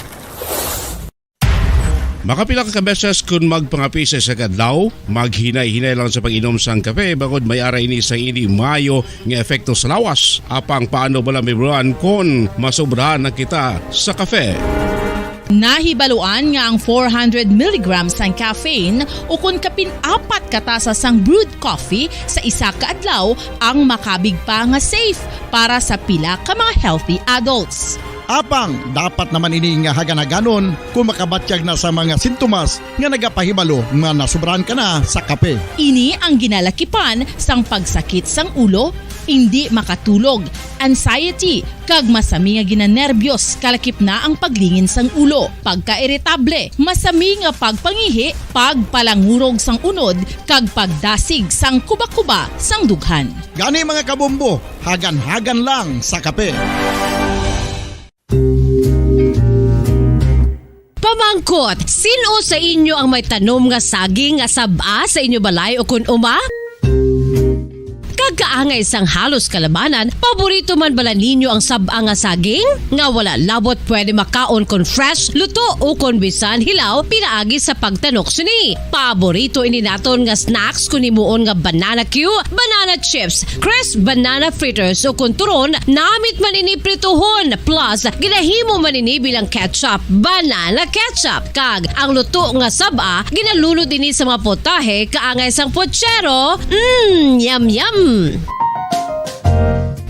Makapila ka beses kung magpangapisa sa kadlaw, maghinay-hinay lang sa pag-inom sang kape bagod may ara ini sang ini mayo nga efekto sa lawas. Apang paano bala mibuan kung masobrahan na kita sa kape? Nahibaluan nga ang 400 mg sang caffeine o kung kapin-apat katasa sang brewed coffee sa isa ka adlaw ang makabig pa nga safe para sa pila ka mga healthy adults. Apang, dapat naman ini nga haganaganon kung makabatyag na sa mga sintomas nga nagapahibalo nga nasubrahan ka na sa kape. Ini ang ginalakipan sang pagsakit sang ulo, hindi makatulog, anxiety, kag masami nga ginanerbiyos kalakip na ang paglingin sang ulo, pagka-irritable, masami nga pagpangihi, pagpalangurog sang unod, kag pagdasig sang kuba-kuba sang dughan. Gani mga kabombo, hagan-hagan lang sa kape. Pamangkot, sino sa inyo ang may tanom nga saging nga saba sa inyo balay o kun uma? Kagkaangay sang halos kalabanan, paborito man bala ninyo ang saba nga saging? Nga wala labot pwede makaon kon fresh, luto o kon bisan hilaw, pinaagi sa pagtanok suni. Paborito ini naton nga snacks kun imuon nga banana Q, banana chips, crisp banana fritters o kun turon, namit man ini prituhon, plus ginahimo man ini bilang ketchup, banana ketchup. Kag ang luto nga saba, ginalunod ini sa mga potahe kaangay sang pochero. Yum yum!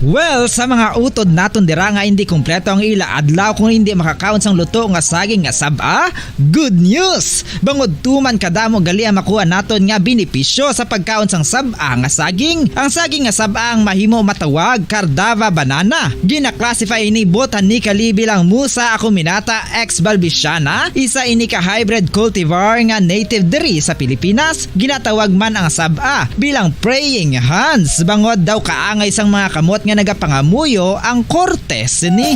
Well, sa mga utod naton dira nga hindi kumpleto ang ila adlaw kung hindi makakaon sang luto nga saging nga saba, good news! Bangod tuman kadamo gali ang makuha naton nga benepisyo sa pagkaon sang saba nga saging. Ang saging nga saba ang mahimo matawag Cardava banana. Gina-classify ini botanically bilang Musa acuminata ex balbisiana, isa ini ka hybrid cultivar nga native diri sa Pilipinas. Ginatawag man ang saba bilang praying hands. Bangod daw kaangay sang mga kamot nga nagapangamuyo ang kortes ni.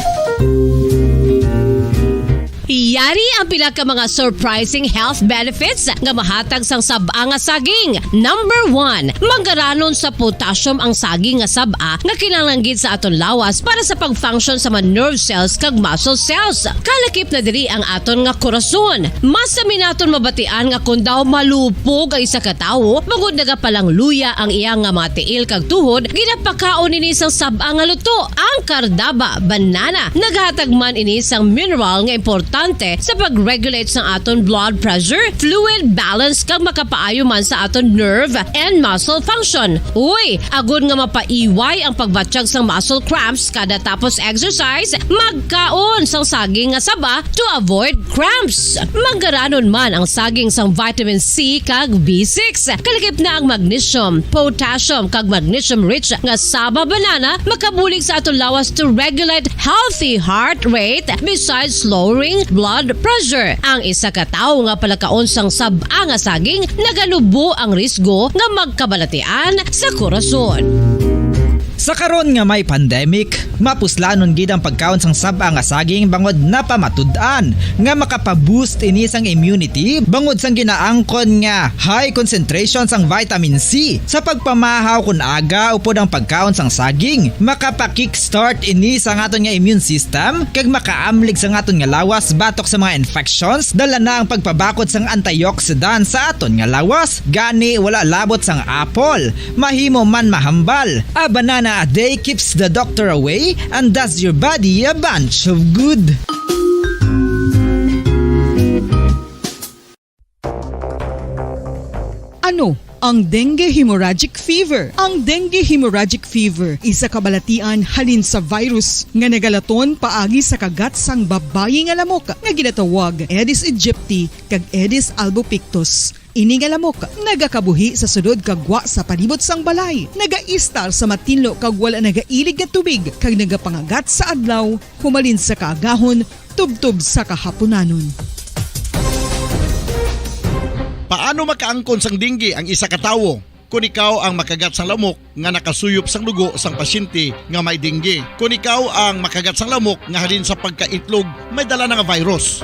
Yari ang pila ka mga surprising health benefits nga mahatag sang saba nga saging. Number 1, manggaranon sa potassium ang saging nga saba nga kinahanglan sa aton lawas para sa pag-function sa mga nerve cells kag muscle cells. Kalakip na diri ang aton nga korason. Mas naton mabatian nga kung daw malupog ang isa ka tawo, magud nagapalang luya ang iyang nga mga tiil kag tuhod, ginapakaon ini sang saba nga luto. Ang Cardava banana naghatag man ini sang mineral nga importante sa pag-regulate sa aton blood pressure, fluid balance kag makapaayo man sa aton nerve and muscle function. Uy, agud nga mapaiway ang pagbatsyag sang muscle cramps kada tapos exercise, magkaon sang saging nga saba to avoid cramps. Manggaranon man ang saging sang vitamin C kag B6. Kalakip na ang magnesium, potassium kag magnesium rich nga saba banana makabulig sa aton lawas to regulate healthy heart rate besides lowering blood pressure. Ang isa ka tawo nga palakaon sang saba nga saging naganubo ang risgo nga magkabalatian sa korason. Sa karon nga may pandemic, mapuslanon gid ang pagkaon sang saba nga saging bangod napamatud-an nga makapaboost ini sang immunity bangod sang ginaangkon nga high concentration sang vitamin C. Sa pagpamahaw kun aga upod ang pagkaon sang saging, makapa-kickstart ini sang aton nga immune system kag makaamlig sang aton nga lawas batok sa mga infections. Dala na ang pagpabakod sang antioxidant sa aton nga lawas. Gani wala labot sang apple, mahimo man mahambal. A banana a day keeps the doctor away and does your body a bunch of good. Ano ang dengue hemorrhagic fever? Ang dengue hemorrhagic fever isa kabalatian halin sa virus nga nagalaton paagi sa kagat sang babayi nga lamok nga ginatawag Aedes aegypti kag Aedes albopictus. Ini nga lamok nagakabuhi sa sudod kagwa sa palibot sang balay, nagaistar sa matinlo kag wala nagailig nga tubig kag nagapangagat sa adlaw, humalin sa kaagahon, tubtob sa kahaponanon. Paano makaangkon sang dengue ang isa ka tawo? Kung ikaw ang makagat sang lamok nga nakasuyop sang dugo sang pasyente nga may dengue. Kung ikaw ang makagat sang lamok nga halin sa pagkaitlog may dala nga virus.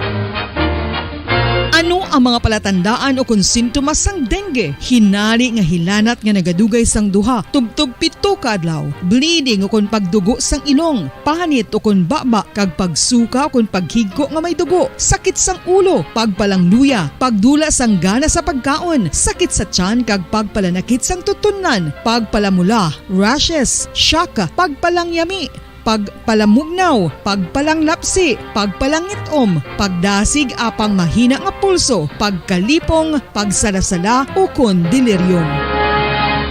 Ano ang mga palatandaan o kung sintomas sang dengue? Hinali nga hilanat nga nagadugay sang duha, tubtob pito ka adlaw, bleeding o kung pagdugo sang ilong, panit o kung baba, kag pagsuka o kung paghigko nga may dugo, sakit sang ulo, pagpalangluya, pagdula sang gana sa pagkaon, sakit sa tiyan kag pagpalanakit sang tutunan, pagpalamula, rashes, shock, pagpalangyami, pagpalamugnaw, pagpalanglapsi, pagpalangitom, pagdasig apang mahina nga pulso, pagkalipong, pagsalasala o kon delirium.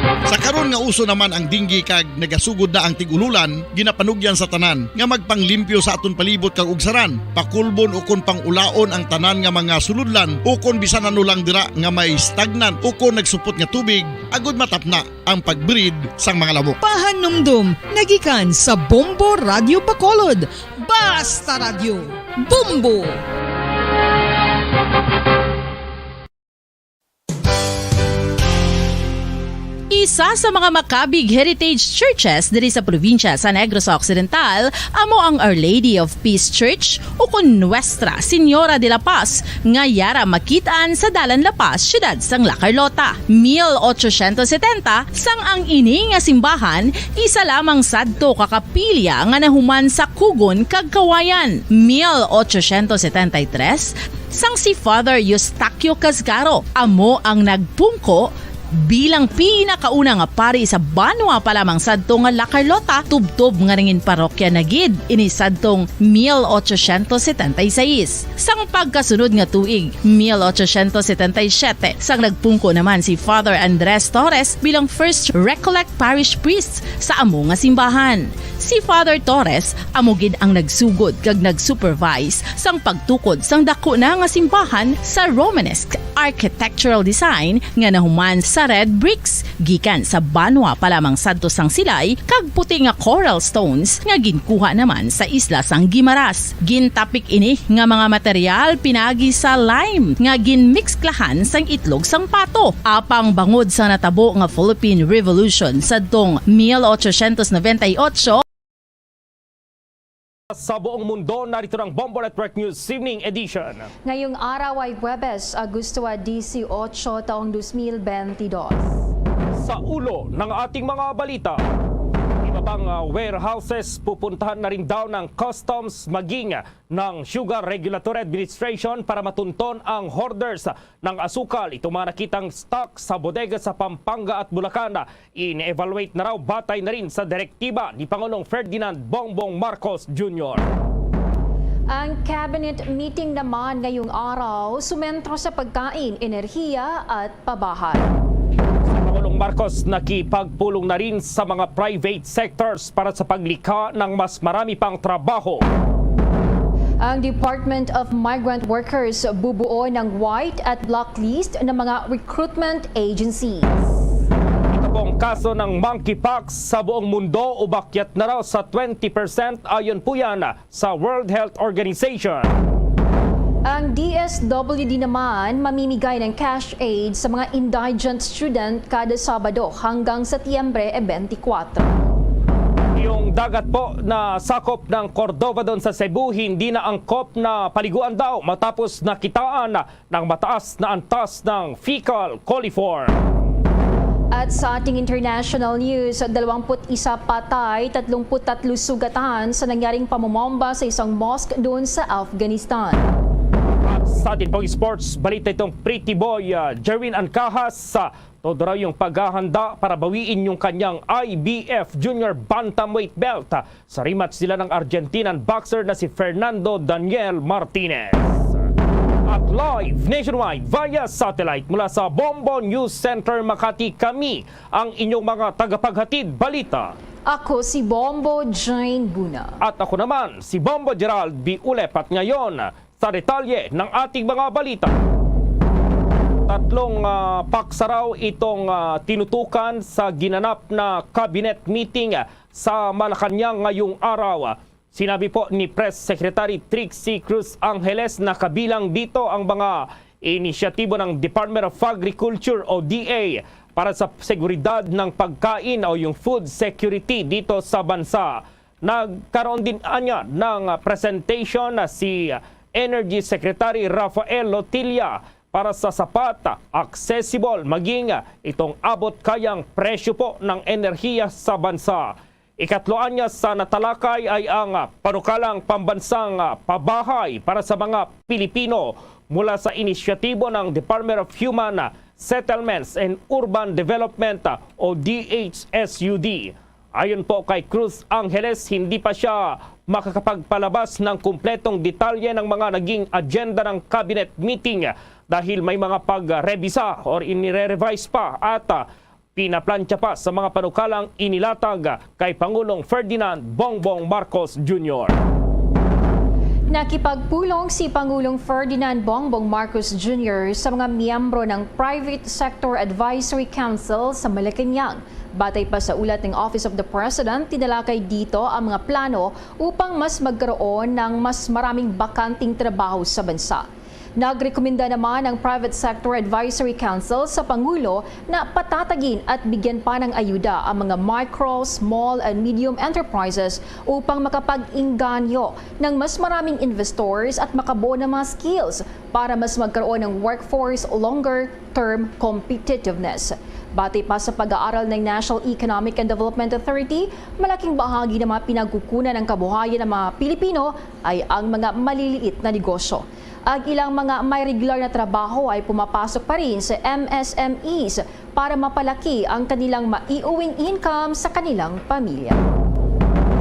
Sa karon nga uso naman ang dengue kag nagasugod na ang tigululan, ginapanugyan sa tanan nga magpanglimpyo sa aton palibot kag ugsaran, pakulbon o kon pangulaon ang tanan nga mga suludlan o kon bisan ano lang dira nga may stagnan o kon nagsupot nga tubig, agud matapna ang pagbreed sang mga lamok. Pahanumdum, nagikan sa Bombo Radio Bacolod. Basta Radio, Bombo! Isa sa mga makabig heritage churches diri sa probinsya sa Negros Occidental amo ang Our Lady of Peace Church o kun Nuestra Señora de la Paz nga yara makitaan sa Dalan La Paz, siyudad sang La Carlota. 1870 sang ang ini nga simbahan isa lamang sadto kakapilya nga nahuman sa Kugon kag Kawayan. 1873 sang si Father Eustaquio Casgaro amo ang nagpungko bilang pinakauna nga pari sa Banwa pa lamang sadto nga La Carlota, tubtob nga ringin parokya na gid ini sadtong 1876. Sang pagkasunod nga tuig 1877 sang nagpungko naman si Father Andres Torres bilang first Recollect Parish Priest sa amo nga simbahan. Si Father Torres amo gid ang nagsugod kag nagsupervise sang pagtukod sang dako na nga simbahan sa Romanesque architectural design nga nahuman sa red bricks gikan sa Banwa pa lamang sadto sang silay kag puti nga coral stones nga ginkuha naman sa isla sang Guimaras. Gintapik ini nga mga material pinagi sa lime nga ginmixklahan sang itlog sang pato. Apang bangod sa natabo nga Philippine Revolution sadtong 1898 sa buong mundo, narito ng Bombo Network News Evening Edition. Ngayong araw ay Huwebes, Agosto 18 taong 2022. Sa ulo ng ating mga balita, iba pang warehouses pupuntahan na rin daw ng Customs maging ng Sugar Regulatory Administration para matunton ang hoarders ng asukal. Ito mga nakitang stock sa bodega sa Pampanga at Bulacan. In-evaluate na raw batay na rin sa direktiba ni Pangulong Ferdinand Bongbong Marcos Jr. Ang cabinet meeting naman ngayong araw sumentro sa pagkain, enerhiya at pabahay. Pangulong Marcos nakipagpulong na rin sa mga private sectors para sa paglikha ng mas marami pang trabaho. Ang Department of Migrant Workers bubuo ng white at blacklist ng mga recruitment agencies. Ito pong kaso ng monkeypox sa buong mundo umakyat na raw sa 20% ayon po yan sa World Health Organization. Ang DSWD naman mamimigay ng cash aid sa mga indigent student kada Sabado hanggang Setyembre 24. Yung dagat po na sakop ng Cordova doon sa Cebu, hindi na angkop na paliguan daw matapos nakitaan ng mataas na antas ng fecal coliform. At sa ating international news, 21 patay, 33 sugatan sa nangyaring pamomomba sa isang mosque doon sa Afghanistan. At sa ating pang sports, balita itong pretty boy Jerwin Ancahas todo raw yung paghahanda para bawiin yung kanyang IBF Junior Bantamweight belt sa rematch sila ng Argentinian boxer na si Fernando Daniel Martinez. At live nationwide via satellite mula sa Bombo News Center Makati, kami ang inyong mga tagapaghatid balita. Ako si Bombo Jane Buna. At ako naman si Bombo Gerald B. Ulep, at ngayon sa detalye ng ating mga balita. Tatlong paksa raw itong tinutukan sa ginanap na cabinet meeting sa Malacanang ngayong araw. Sinabi po ni Press Secretary Trixie Cruz Angeles na kabilang dito ang mga inisyatibo ng Department of Agriculture o DA para sa seguridad ng pagkain o yung food security dito sa bansa. Nagkaroon din anya ng presentation si Energy Secretary Rafael Lotilla para sa sapat, accessible, maging itong abot kayang presyo po ng enerhiya sa bansa. Ikatloan niya sa natalakay ay ang panukalang pambansang pabahay para sa mga Pilipino mula sa inisyatibo ng Department of Human Settlements and Urban Development o DHSUD. Ayon po kay Cruz Angeles, hindi pa siya makakapagpalabas ng kumpletong detalye ng mga naging agenda ng cabinet meeting dahil may mga pag-revisa or inire-revise pa at pinaplansya pa sa mga panukalang inilatag kay Pangulong Ferdinand Bongbong Marcos Jr. Nakipagpulong si Pangulong Ferdinand Bongbong Marcos Jr. sa mga miyembro ng Private Sector Advisory Council sa Malacanang. Batay pa sa ulat ng Office of the President, tinalakay dito ang mga plano upang mas magkaroon ng mas maraming bakanting trabaho sa bansa. Nagrekomenda naman ang Private Sector Advisory Council sa Pangulo na patatagin at bigyan pa ng ayuda ang mga micro, small and medium enterprises upang makapag-inganyo ng mas maraming investors at makabuo ng mga skills para mas magkaroon ng workforce longer-term competitiveness. Batay pa sa pag-aaral ng National Economic and Development Authority, malaking bahagi ng mga pinagkukunan ng kabuhayan ng mga Pilipino ay ang mga maliliit na negosyo. Ang ilang mga may regular na trabaho ay pumapasok pa rin sa MSMEs para mapalaki ang kanilang maiuwing income sa kanilang pamilya.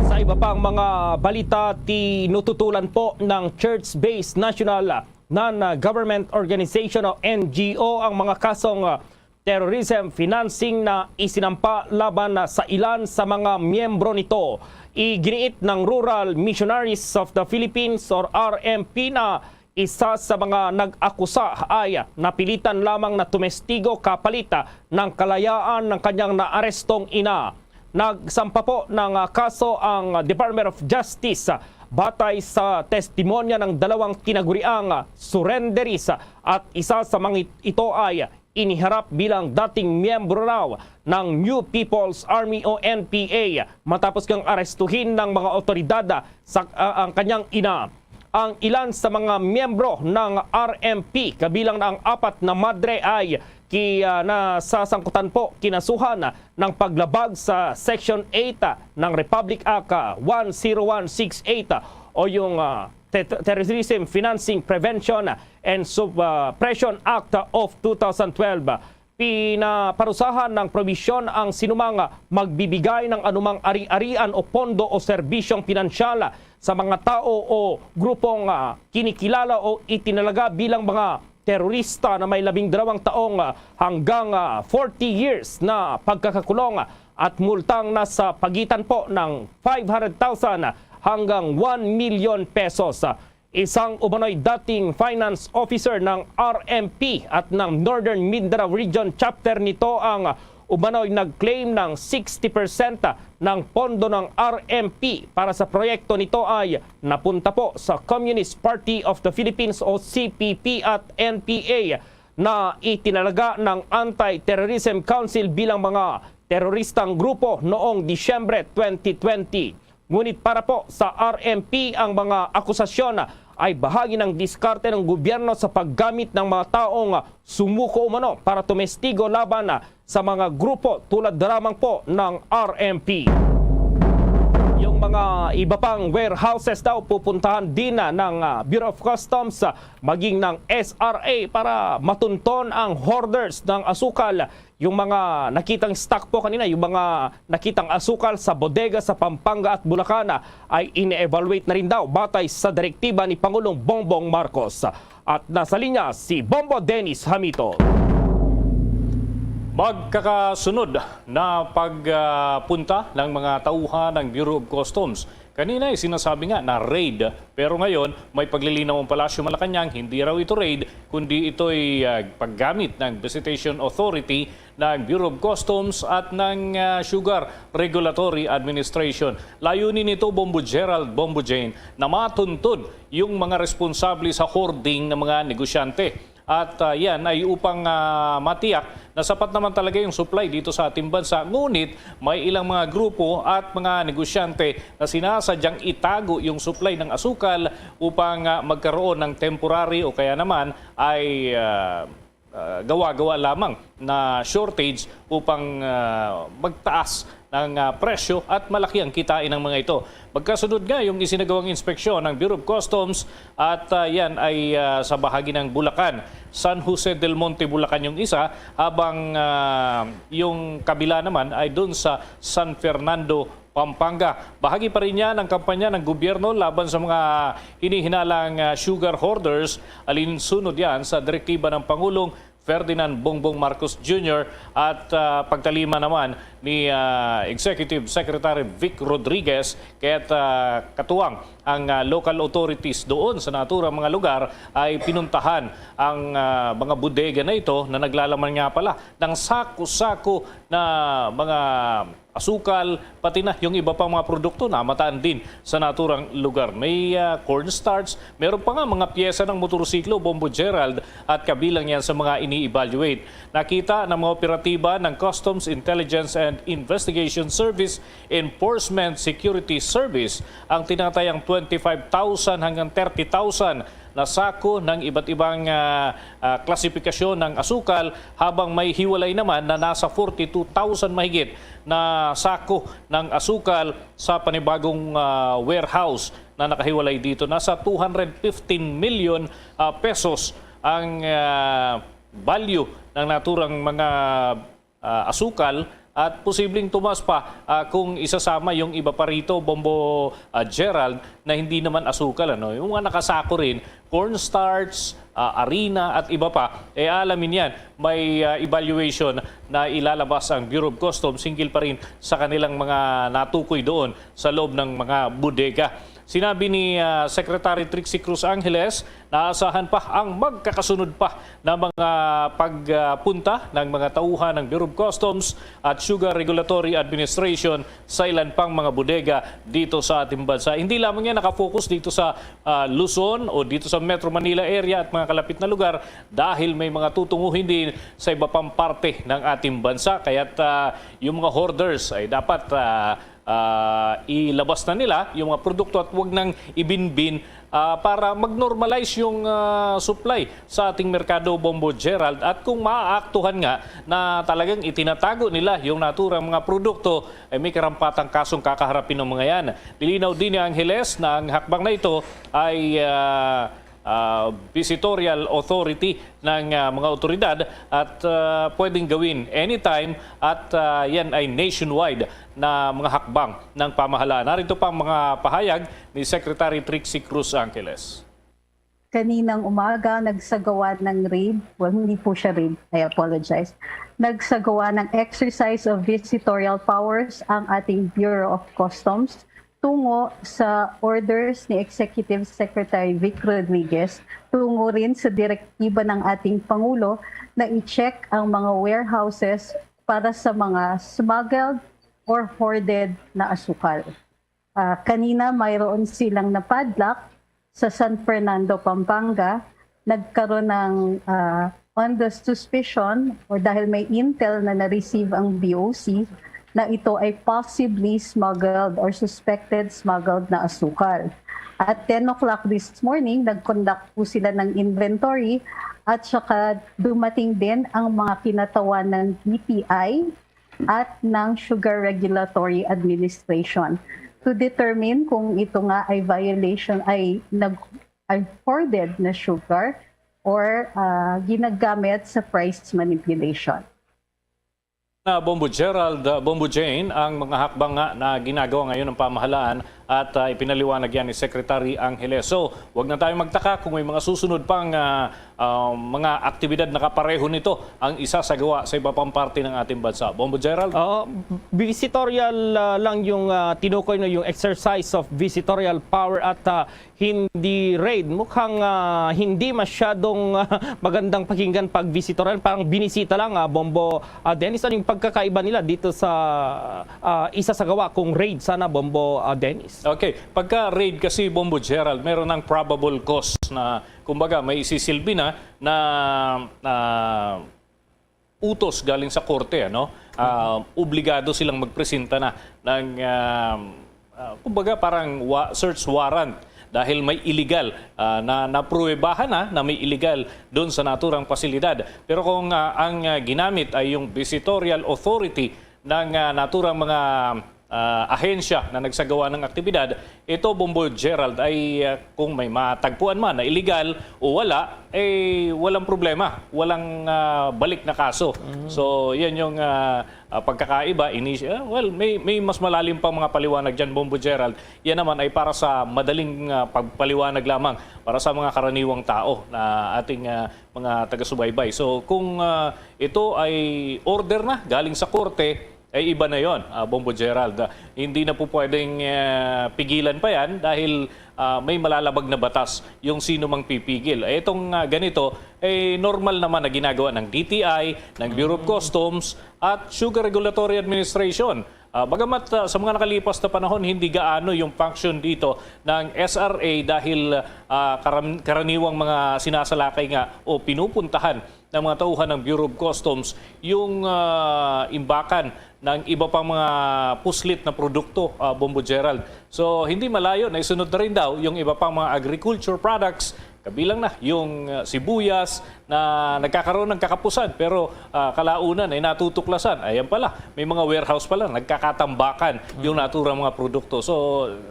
Sa iba pang mga balita, tinututulan po ng Church-Based National Non-Government Organization o NGO ang mga kasong terrorism financing na isinampa laban sa ilan sa mga miyembro nito. Iginiit ng Rural Missionaries of the Philippines or RMP na isa sa mga nag-akusa ay napilitan lamang na tumestigo kapalita ng kalayaan ng kanyang naarestong ina. Nagsampa po ng kaso ang Department of Justice batay sa testimonya ng dalawang tinaguriang surrenderies at isa sa mga ito ay iniharap bilang dating miyembro raw ng New People's Army o NPA matapos kang arestuhin ng mga otoridad sa ang kanyang ina. Ang ilan sa mga miyembro ng RMP, kabilang na ang 4 na madre ay nasasangkutan po kinasuhan ng paglabag sa Section 8 ng Republic Act 10168 o yung Terrorism Financing Prevention and Suppression Act of 2012. Pinaparusahan ng probisyon ang sinumang magbibigay ng anumang ari-arian o pondo o serbisyong pinansyal sa mga tao o grupong kinikilala o itinalaga bilang mga terorista na may 12 taong hanggang 40 years na pagkakakulong at multang nasa pagitan po ng 500,000 hanggang 1 million pesos. Isang umano'y dating finance officer ng RMP at ng Northern Mindanao Region chapter nito ang umano'y nag-claim ng 60% ng pondo ng RMP para sa proyekto nito ay napunta po sa Communist Party of the Philippines o CPP at NPA na itinalaga ng Anti-Terrorism Council bilang mga teroristang grupo noong Disyembre 2020. Ngunit para po sa RMP, ang mga akusasyon ay bahagi ng diskarte ng gobyerno sa paggamit ng mga taong sumuko umano para tumestigo laban sa mga grupo tulad lamang po ng RMP. Yung mga iba pang warehouses daw pupuntahan din ng Bureau of Customs maging ng SRA para matunton ang hoarders ng asukal. Yung mga nakitang stock po kanina, yung mga nakitang asukal sa bodega sa Pampanga at Bulacan ay ine-evaluate na rin daw batay sa direktiba ni Pangulong Bongbong Marcos. At nasa linya si Bombo Dennis Hamito. Magkakasunod na pagpunta ng mga tauhan ng Bureau of Customs. Kanina ay sinasabi nga na raid, pero ngayon may paglilinaw ang Palasyo Malacanang, hindi raw ito raid, kundi ito'y paggamit ng Visitation Authority ng Bureau of Customs at ng Sugar Regulatory Administration. Layunin nito, Bombo Gerald, Bombo Jane, na matuntun yung mga responsable sa hoarding ng mga negosyante. At yan ay upang matiyak na sapat naman talaga yung supply dito sa ating bansa. Ngunit may ilang mga grupo at mga negosyante na sinasadyang itago yung supply ng asukal upang magkaroon ng temporary o kaya naman ay gawa-gawa lamang na shortage upang magtaas ng presyo at malaki ang kitain ng mga ito. Magkasunod nga yung isinagawang inspeksyon ng Bureau of Customs at yan ay sa bahagi ng Bulacan. San Jose del Monte, Bulacan yung isa, habang yung kabila naman ay doon sa San Fernando, Pampanga. Bahagi pa rin yan ang kampanya ng gobyerno laban sa mga hinihinalang sugar hoarders. Alinsunod yan sa direktiba ng Pangulong Ferdinand Bongbong Marcos Jr. at pagtalima naman ni Executive Secretary Vic Rodriguez, kaya't katuwang ang local authorities doon sa naturang mga lugar ay pinuntahan ang mga bodega na ito na naglalaman nga pala ng sako-sako na mga asukal, pati na yung iba pang mga produkto na mataan din sa naturang lugar. May cornstarch, meron pa nga mga pyesa ng motorsiklo, Bombo Gerald, at kabilang yan sa mga ini-evaluate. Nakita ng mga operatiba ng Customs Intelligence and Investigation Service, Enforcement Security Service ang tinatayang 25,000 hanggang 30,000 na sako ng iba't ibang klasifikasyon ng asukal, habang may hiwalay naman na nasa 42,000 mahigit na sako ng asukal sa panibagong warehouse na nakahiwalay dito. Nasa 215 million pesos ang value ng naturang mga asukal. At posibleng tumas pa kung isasama yung iba pa rito, Bombo Gerald, na hindi naman asukal. Yung mga nakasako rin, cornstarch, harina at iba pa, alamin yan. May evaluation na ilalabas ang Bureau of Customs hinggil pa rin sa kanilang mga natukoy doon sa loob ng mga bodega. Sinabi ni Secretary Trixie Cruz Angeles na asahan pa ang magkakasunod pa na mga pagpunta ng mga tauhan ng Bureau of Customs at Sugar Regulatory Administration sa ilan pang mga bodega dito sa ating bansa. Hindi lamang yan nakafocus dito sa Luzon o dito sa Metro Manila area at mga kalapit na lugar, dahil may mga tutunguhin din sa iba pang parte ng ating bansa. Kaya't yung mga hoarders ay dapat ilabas na nila yung mga produkto at huwag nang ibinbin para mag-normalize yung supply sa ating merkado, Bombo Gerald. At kung maaaktuhan nga na talagang itinatago nila yung naturang mga produkto, ay may karampatang kasong kakaharapin ng mga yan. Nilinaw din ni Angeles na ang hakbang na ito ay visitorial authority ng mga otoridad at pwedeng gawin anytime at yan ay nationwide na mga hakbang ng pamahalaan. Narito pang mga pahayag ni Secretary Trixie Cruz Angeles. Kaninang umaga nagsagawa ng raid, well hindi po siya raid, I apologize, nagsagawa ng exercise of visitorial powers ang ating Bureau of Customs tungo sa orders ni Executive Secretary Vic Rodriguez, tungo rin sa direktiba ng ating Pangulo na i-check ang mga warehouses para sa mga smuggled or hoarded na asukal. Kanina mayroon silang napadlock sa San Fernando, Pampanga. Nagkaroon ng on the suspicion or dahil may intel na na-receive ang BOC na ito ay possibly smuggled or suspected smuggled na asukal. At 10 o'clock this morning, nag-conduct po sila ng inventory at saka dumating din ang mga kinatawan ng DTI at ng Sugar Regulatory Administration. to determine kung ito nga ay violation ay nag-afforded na sugar or ginagamit sa price manipulation. Na Bombo Gerald, Bombo Jane, ang mga hakbang nga na ginagawa ngayon ng pamahalaan at ipinaliwanag yan ni Secretary Angeles. So, wag na tayong magtaka kung may mga susunod pang mga aktibidad na kapareho nito ang isasagawa sa iba pang parte ng ating bansa. Bombo Gerald? Visitorial lang yung tinukoy na yung exercise of visitorial power at hindi raid. Mukhang hindi masyadong magandang pakinggan pag visitorial. Parang binisita lang, Bombo Dennis. Ano yung pagkakaiba nila dito sa isasagawa kung raid sana, Bombo Dennis? Okay, pagka raid kasi, Bombo Gerald, meron ng probable cause na kumbaga may isisilbi na utos galing sa korte, ano? Obligado silang magpresenta na ng kumbaga parang search warrant dahil may illegal na napruwebahan na may illegal doon sa naturang pasilidad. Pero kung ang ginamit ay yung visitorial authority ng naturang mga ahensya na nagsagawa ng aktibidad, ito, Bombo Gerald, ay kung may matagpuan man na illegal o wala, walang problema. Walang balik na kaso. So, yan yung pagkakaiba. May mas malalim pang mga paliwanag dyan, Bombo Gerald. Yan naman ay para sa madaling pagpaliwanag lamang para sa mga karaniwang tao na ating mga taga-subaybay. So, kung ito ay order na galing sa korte, ay iba na yon, Bombo Gerald. Hindi na po pwedeng pigilan pa yan dahil may malalabag na batas yung sino mang pipigil. Itong ganito, normal naman na ginagawa ng DTI, ng Bureau of Customs at Sugar Regulatory Administration. Bagamat sa mga nakalipas na panahon, hindi gaano yung function dito ng SRA dahil karaniwang mga sinasalakay nga o pinupuntahan ng mga tauhan ng Bureau of Customs yung imbakan ng iba pang mga puslit na produkto, Bombo Gerald. So hindi malayo na isunod na rin daw yung iba pang mga agriculture products, kabilang na yung sibuyas na nagkakaroon ng kakapusan pero kalaunan ay natutuklasan. Ayan pala, may mga warehouse pala, nagkakatambakan yung naturang mga produkto. So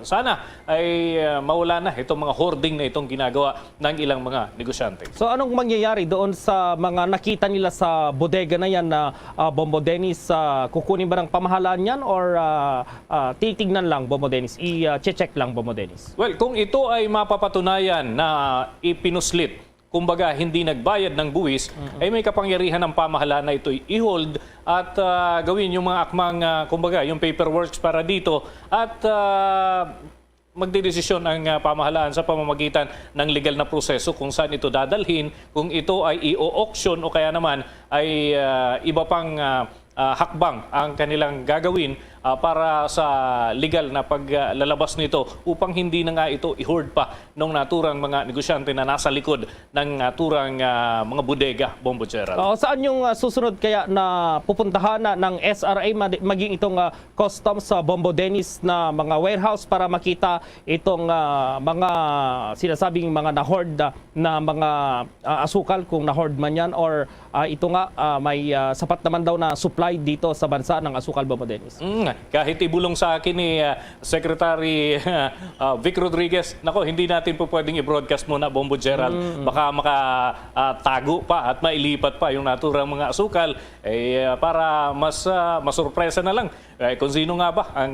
sana ay mawala na itong mga hoarding na itong ginagawa ng ilang mga negosyante. So anong mangyayari doon sa mga nakita nila sa bodega na yan na Bombo Dennis? Kukunin ba ng pamahalaan yan or titignan lang, Bombo Dennis? I-check lang, Bombo Dennis? Well, kung ito ay mapapatunayan na ipinuslit, kumbaga hindi nagbayad ng buwis, ay may kapangyarihan ng pamahalaan na ito i-hold at gawin yung mga akmang, kumbaga, yung paperwork para dito at magdedesisyon ang pamahalaan sa pamamagitan ng legal na proseso kung saan ito dadalhin, kung ito ay i-auction o kaya naman ay iba pang hakbang ang kanilang gagawin para sa legal na paglalabas nito upang hindi na nga ito i-hoard pa ng naturang mga negosyante na nasa likod ng naturang mga bodega, Bombo Gerald. Saan yung susunod kaya na pupuntahan ng SRA maging itong customs sa Bombo Dennis na mga warehouse para makita itong mga sinasabing mga na-hoard na mga asukal kung na-hoard man yan or ito nga may sapat naman daw na supply dito sa bansa ng asukal, Bombo Dennis? Kahit ibulong sa akin ni Secretary Vic Rodriguez, nako, hindi natin po pwedeng i-broadcast muna, Bombo Gerald. Baka makatago pa at mailipat pa yung naturang mga asukal para mas masurpresa na lang kung sino nga ba ang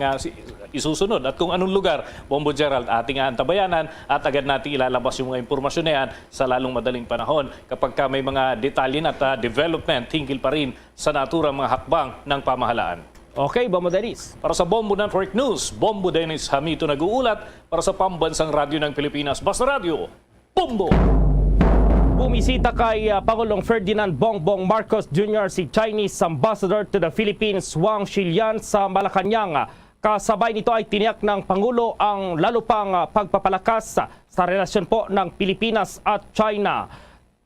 isusunod at kung anong lugar, Bombo Gerald, ating antabayanan at agad natin ilalabas yung mga impormasyon na yan sa lalong madaling panahon kapag may mga detalye at development hinggil pa rin sa naturang mga hakbang ng pamahalaan. Okay, Bombo Dennis. Para sa Bombo Network News, Bombo Dennis Hamito nag-uulat para sa Pambansang Radyo ng Pilipinas, Basta Radio, Bombo! Bumisita kay Pangulong Ferdinand Bongbong Marcos Jr. si Chinese Ambassador to the Philippines, Wang Xilian, sa Malacanang. Kasabay nito ay tiniyak ng Pangulo ang lalo pang pagpapalakas sa relasyon po ng Pilipinas at China.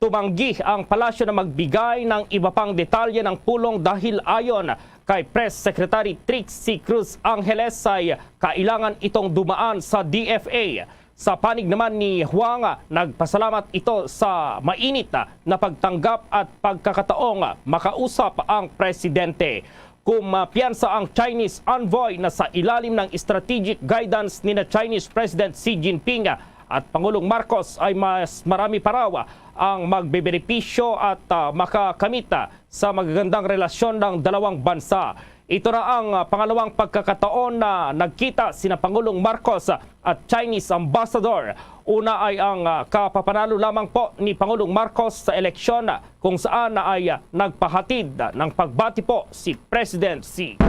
Tumanggi ang palasyo na magbigay ng iba pang detalye ng pulong dahil ayon kay Press Secretary Trixie Cruz Angeles ay kailangan itong dumaan sa DFA. Sa panig naman ni Huang, nagpasalamat ito sa mainit na pagtanggap at pagkakataong makausap ang presidente. Kumpiyansa ang Chinese envoy na sa ilalim ng strategic guidance ni na Chinese President Xi Jinping at Pangulong Marcos ay mas marami pa raw ang magbebenepisyo at makakamita sa magagandang relasyon ng dalawang bansa. Ito na ang pangalawang pagkakataon na nagkita sina Pangulong Marcos at Chinese Ambassador. Una ay ang kapapanalo lamang po ni Pangulong Marcos sa eleksyon kung saan ay nagpahatid ng pagbati po si President Xi.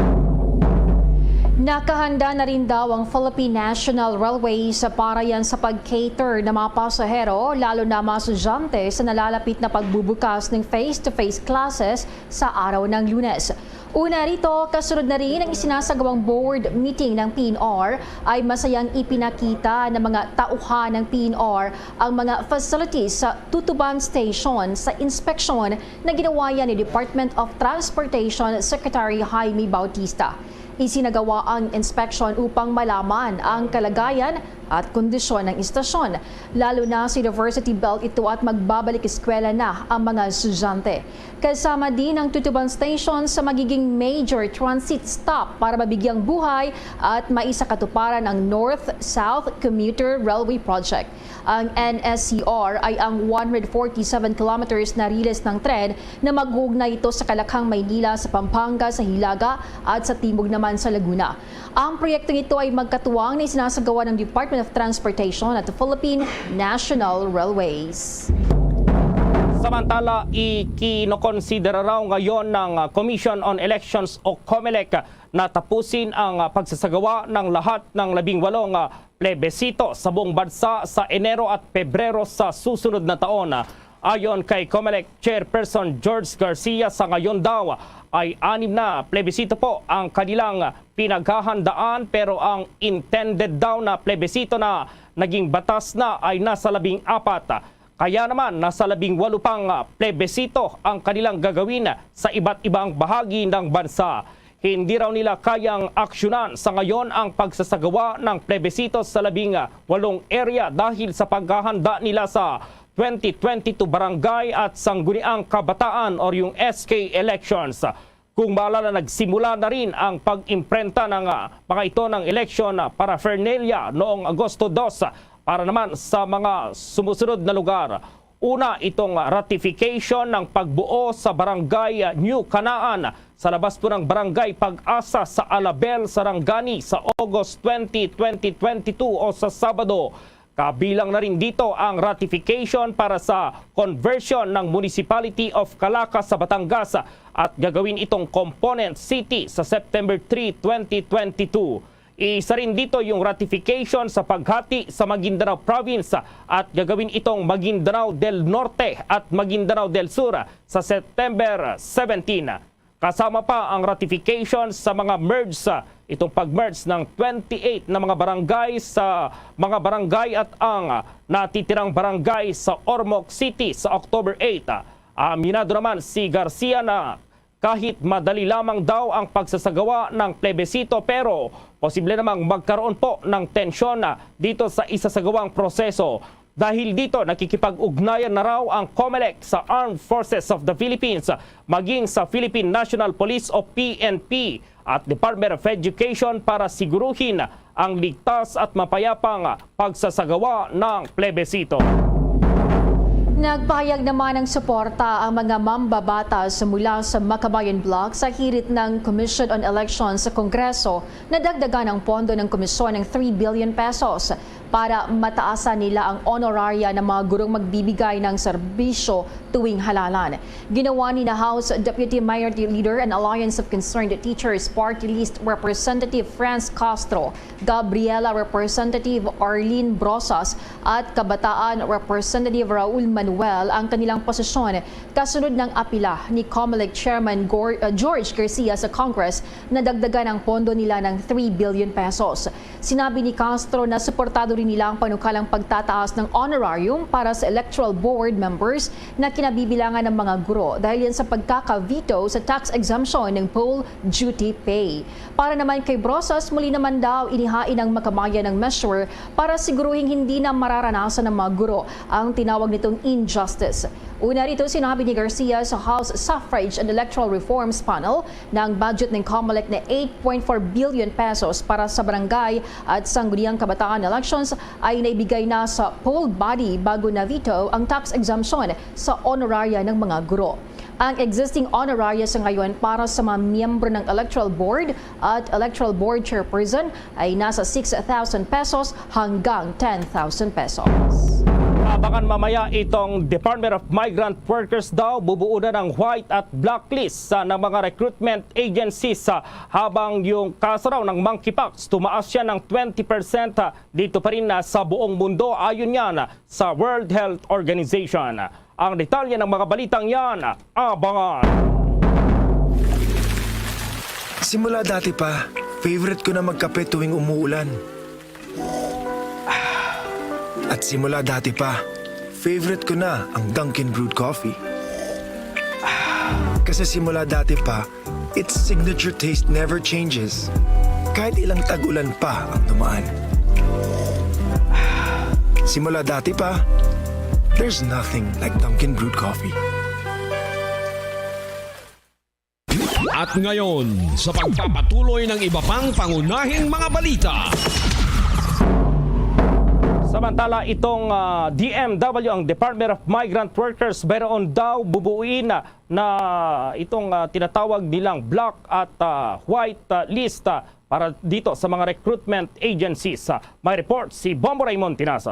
Nakahanda na rin daw ang Philippine National Railways para yan sa pag-cater ng mga pasahero, lalo na mga estudyante sa nalalapit na pagbubukas ng face-to-face classes sa araw ng Lunes. Una rito, kasunod na rin ang isinasagawang board meeting ng PNR ay masayang ipinakita ng mga tauhan ng PNR ang mga facilities sa Tutuban Station sa inspeksyon na ginawa yan ni Department of Transportation Secretary Jaime Bautista. Isinagawa ang inspection upang malaman ang kalagayan at kondisyon ng istasyon. Lalo na sa University Belt ito at magbabalik eskwela na ang mga estudyante. Kasama din ang Tutuban Station sa magiging major transit stop para mabigyang buhay at maisakatuparan ang North-South Commuter Railway Project. Ang NSCR ay ang 147 kilometers na riles ng tren na mag-uugnay ito sa Kalakhang, Maynila, sa Pampanga, sa Hilaga at sa Timog naman sa Laguna. Ang proyektong ito ay magkatuwang na isinasagawa ng Department of Transportation at the Philippine National Railways. Samantala, ikinokonsidera raw ngayon ng Commission on Elections o COMELEC na tapusin ang pagsasagawa ng lahat ng 18 plebisito sa buong bansa sa Enero at Pebrero sa susunod na taon. Ayon kay COMELEC Chairperson George Garcia, sa ngayon daw ay 6 na plebisito po ang kanilang pinaghahandaan, pero ang intended daw na plebisito na naging batas na ay nasa 14. Kaya naman nasa 18 pang plebisito ang kanilang gagawin sa iba't ibang bahagi ng bansa. Hindi raw nila kayang aksyonan sa ngayon ang pagsasagawa ng plebisito sa 18 area dahil sa paghahanda nila sa 2022 Barangay at Sangguniang Kabataan o yung SK elections. Kung maalala, nagsimula na rin ang pag-imprenta ng mga ito ng election paraphernalia noong Agosto 2 para naman sa mga sumusunod na lugar. Una, itong ratification ng pagbuo sa Barangay New Canaan sa labas po ng Barangay Pag-asa sa Alabel, Sarangani sa August 20, 2022 o sa Sabado. Kabilang na rin dito ang ratification para sa conversion ng Municipality of Calacas sa Batangas at gagawin itong component city sa September 3, 2022. Isa rin dito yung ratification sa paghati sa Maguindanao Province at gagawin itong Maguindanao del Norte at Maguindanao del Sur sa September 17. Kasama pa ang ratification sa mga merge, itong pag-merge ng 28 na mga barangay sa mga barangay at ang natitirang barangay sa Ormoc City sa October 8. Aminado naman si Garcia na kahit madali lamang daw ang pagsasagawa ng plebisito, pero posible namang magkaroon po ng tensyon dito sa isasagawang proseso. Dahil dito, nakikipag-ugnayan na raw ang COMELEC sa Armed Forces of the Philippines, maging sa Philippine National Police o PNP at Department of Education para siguruhin ang ligtas at mapayapang pagsasagawa ng plebisito. Nagpahayag naman ng suporta ang mga mambabatas mula sa Makabayan Block sa hirit ng Commission on Elections sa Kongreso na dagdagan ang pondo ng komisyon ng 3 billion pesos para mataasan nila ang honoraria ng mga gurong magbibigay ng serbisyo tuwing halalan. Ginawa ni na House Deputy Minority Leader and Alliance of Concerned Teachers Party List Representative Franz Castro, Gabriela Representative Arlene Brosas at Kabataan Representative Raul Manuel ang kanilang posisyon kasunod ng apila ni COMELEC Chairman George Garcia sa Congress na dagdagan ang pondo nila ng 3 billion pesos. Sinabi ni Castro na suportado rin nila ang panukalang pagtataas ng honorarium para sa electoral board members na kinabibilangan ng mga guro dahil yan sa pagkaka-veto sa tax exemption ng poll duty pay. Para naman kay Brosas, muli naman daw inihain ang makamayan ng measure para siguruhin hindi na mararanasan ng mga guro ang tinawag nitong injustice. Una rito, sinabi ni Garcia sa House Suffrage and Electoral Reforms Panel na ang budget ng COMELEC na 8.4 billion pesos para sa barangay at sangguniang kabataan elections ay naibigay na sa poll body bago na veto ang tax exemption sa honoraria ng mga guro. Ang existing honoraria sa ngayon para sa mga miyembro ng Electoral Board at Electoral Board Chairperson ay nasa 6,000 pesos hanggang 10,000 pesos. Abangan mamaya itong Department of Migrant Workers daw bubuo na ng white at blacklist ng mga recruitment agencies habang yung kaso raw ng monkeypox tumaas siya ng 20% dito pa rin sa buong mundo ayon yan sa World Health Organization. Ang detalye ng mga balitang yan, abangan! Simula dati pa, favorite ko na magkape tuwing umuulan. At simula dati pa, favorite ko na ang Dunkin' Brewed Coffee. Kasi simula dati pa, its signature taste never changes. Kahit ilang tag-ulan pa ang dumaan. Simula dati pa, there's nothing like Dunkin' Brewed Coffee. At ngayon, sa pagpapatuloy ng iba pang pangunahing mga balita. Samantala, itong DMW, ang Department of Migrant Workers, mayroon daw bubuuin na itong tinatawag nilang black at white list para dito sa mga recruitment agencies. May report si Bombo Raymond Tinasa.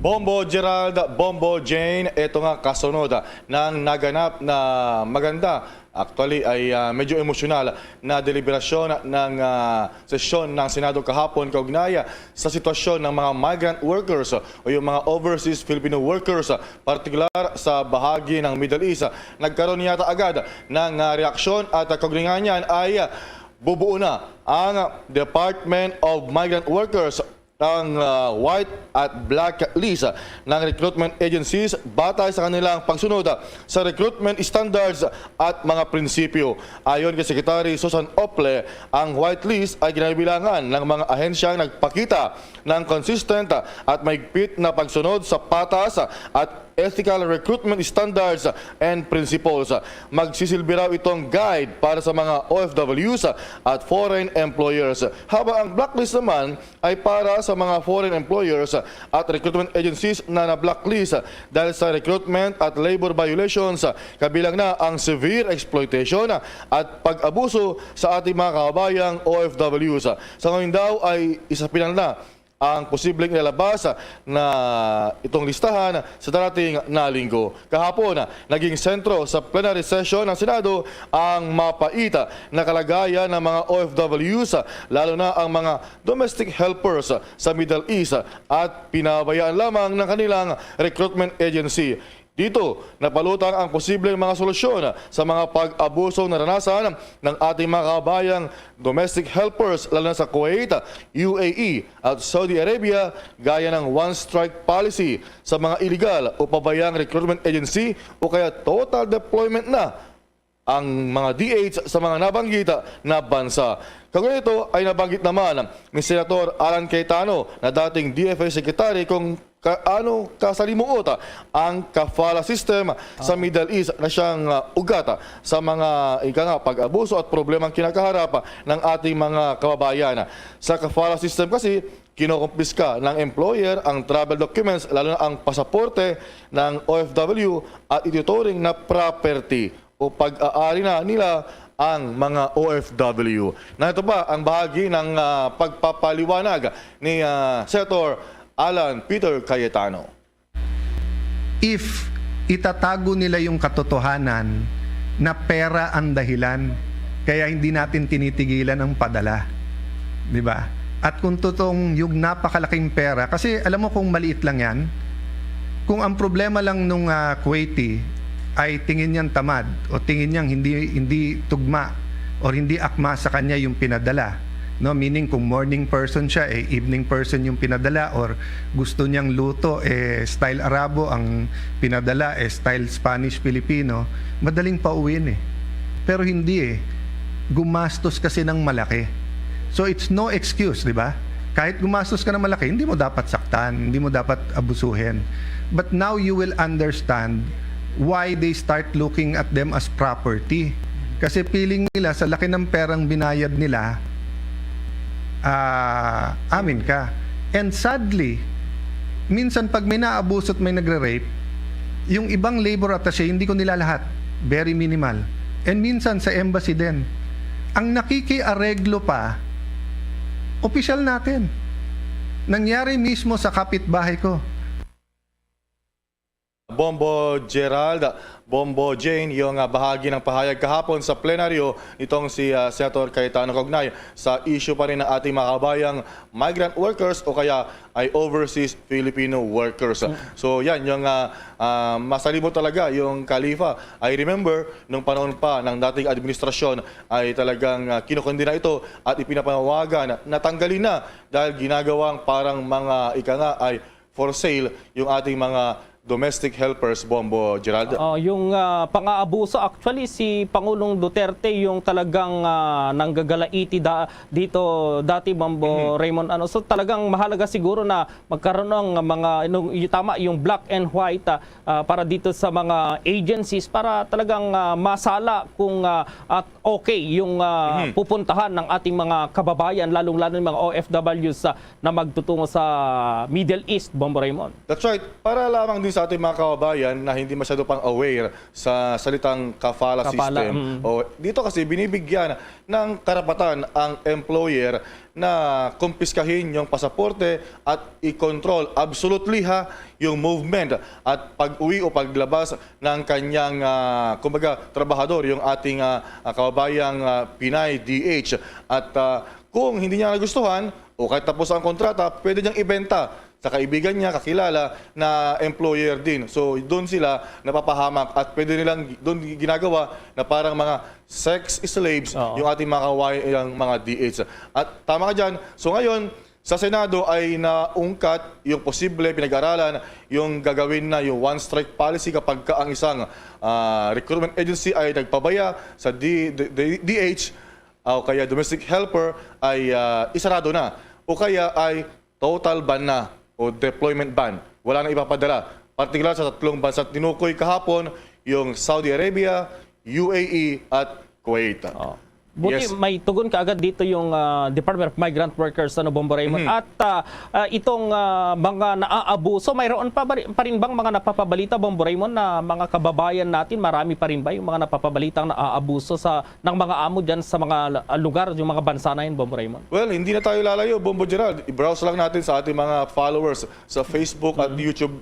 Bombo Gerald, Bombo Jane, ito nga kasunod ng naganap na maganda. Actually ay medyo emosyonal na deliberasyon ng sesyon ng Senado kahapon kaugnay sa sitwasyon ng mga migrant workers o yung mga overseas Filipino workers, partikular sa bahagi ng Middle East. Nagkaroon yata agad ng reaksyon at kaugnay niyan ay bubuo na ang Department of Migrant Workers ng white at black list ng recruitment agencies batay sa kanilang pagsunod sa recruitment standards at mga prinsipyo. Ayon kay Secretary Susan Ople, ang white list ay ginabilangan ng mga ahensyang nagpakita ng consistent at mahigpit na pagsunod sa patas at ethical recruitment standards and principles. Magsisilbi raw itong guide para sa mga OFWs at foreign employers. Habang ang blacklist naman ay para sa mga foreign employers at recruitment agencies na na-blacklist dahil sa recruitment at labor violations, kabilang na ang severe exploitation at pag-abuso sa ating mga kababayang OFWs. Sa ngayon daw ay isapinal na ang posibleng ilalabas na itong listahan sa darating na linggo. Kahapon, naging sentro sa plenary session ng Senado ang mapaita na kalagayan ng mga OFWs, lalo na ang mga domestic helpers sa Middle East at pinabayaan lamang ng kanilang recruitment agency. Dito, napalutang ang posibleng mga solusyon sa mga pag-abuso na naranasan ng ating mga kabayang domestic helpers lalo na sa Kuwait, UAE at Saudi Arabia gaya ng one-strike policy sa mga illegal o pabayang recruitment agency o kaya total deployment na ang mga DH sa mga nabanggit na bansa. Kagaya ito ay nabanggit naman ni Senator Alan Cayetano na dating DFA Secretary kung ano kasalimuot ang kafala system sa Middle East na siyang ugat sa mga pag-abuso at problemang kinakaharap ng ating mga kababayan. Sa kafala system kasi, kinokumpiska ng employer ang travel documents, lalo na ang pasaporte ng OFW at ituturing na property o pag-aari na nila ang mga OFW. Na ito pa ang bahagi ng pagpapaliwanag ni Senator Alan Peter Cayetano. If itatago nila yung katotohanan na pera ang dahilan, kaya hindi natin tinitigilan ang padala. Di ba? At kung totoong yung napakalaking pera, kasi alam mo kung maliit lang yan, kung ang problema lang nung Kuwaiti ay tingin niyang tamad o tingin niyang hindi tugma o hindi akma sa kanya yung pinadala, No, meaning kung morning person siya, evening person yung pinadala, or gusto niyang luto, style Arabo, ang pinadala, style Spanish-Filipino, madaling pauwiin Pero hindi gumastos kasi ng malaki. So it's no excuse, di ba? Kahit gumastos ka ng malaki, hindi mo dapat saktan, hindi mo dapat abusuhin. But now you will understand why they start looking at them as property. Kasi feeling nila sa laki ng perang binayad nila, amin ka. And sadly, minsan pag may naabuso at may nagre-rape, yung ibang labor attaché, hindi ko nila lahat. Very minimal. And minsan sa embassy din. Ang nakikiareglo pa, opisyal natin. Nangyari mismo sa kapitbahay ko. Bombo Gerald, Bombo Jane, yung bahagi ng pahayag kahapon sa plenaryo itong si Senator Cayetano Cognay sa issue pa rin ng ating mga kabayang migrant workers o kaya ay overseas Filipino workers. So yan, yung masalibot talaga yung Khalifa. I remember nung panahon pa ng dating administrasyon ay talagang kinukundina ito at ipinapanawagan na tanggalin na dahil ginagawang parang mga ay for sale yung ating mga domestic helpers, Bombo Gerald. Yung pang-aabuso, actually si Pangulong Duterte yung talagang nanggagalaiti dito dati, Bombo Raymond. So talagang mahalaga siguro na magkaroon ng mga tama yung black and white para dito sa mga agencies para talagang masala kung at okay yung pupuntahan ng ating mga kababayan, lalong-lalo ng mga OFWs na magtutungo sa Middle East, Bombo Raymond. That's right. Para lamang din sa ating mga kababayan na hindi masyado pang aware sa salitang kafala system. Dito kasi binibigyan ng karapatan ang employer na kumpiskahin yung pasaporte at i-control absolutely yung movement at pag-uwi o paglabas ng kanyang kumbaga trabahador, yung ating kababayang Pinay DH. At kung hindi niya nagustuhan o kahit tapos ang kontrata, pwede niyang ibenta sa kaibigan niya, kakilala na employer din. So doon sila napapahamak at pwede nilang doon ginagawa na parang mga sex slaves yung ating mga kawayang mga DH. At tama ka dyan. So ngayon, sa Senado ay naungkat yung posible pinag-aralan yung gagawin na yung one-strike policy kapag ang isang recruitment agency ay nagpabaya sa DH o kaya domestic helper ay isarado na o kaya ay total ban na o deployment ban. Wala na ipapadala. Partikular sa 3 bansa tinukoy kahapon, yung Saudi Arabia, UAE at Kuwait. Buti may tugon ka agad dito yung Department of Migrant Workers, Bombo Raymond. At itong mga naaabuso, mayroon pa rin bang mga napapabalita, Bombo Raymond, na mga kababayan natin, marami pa rin ba yung mga napapabalitang naaabuso ng mga amo dyan sa mga lugar, yung mga bansa na yun, Bombo Raymond? Well, hindi na tayo lalayo, Bombo Gerald. I-browse lang natin sa ating mga followers sa Facebook at YouTube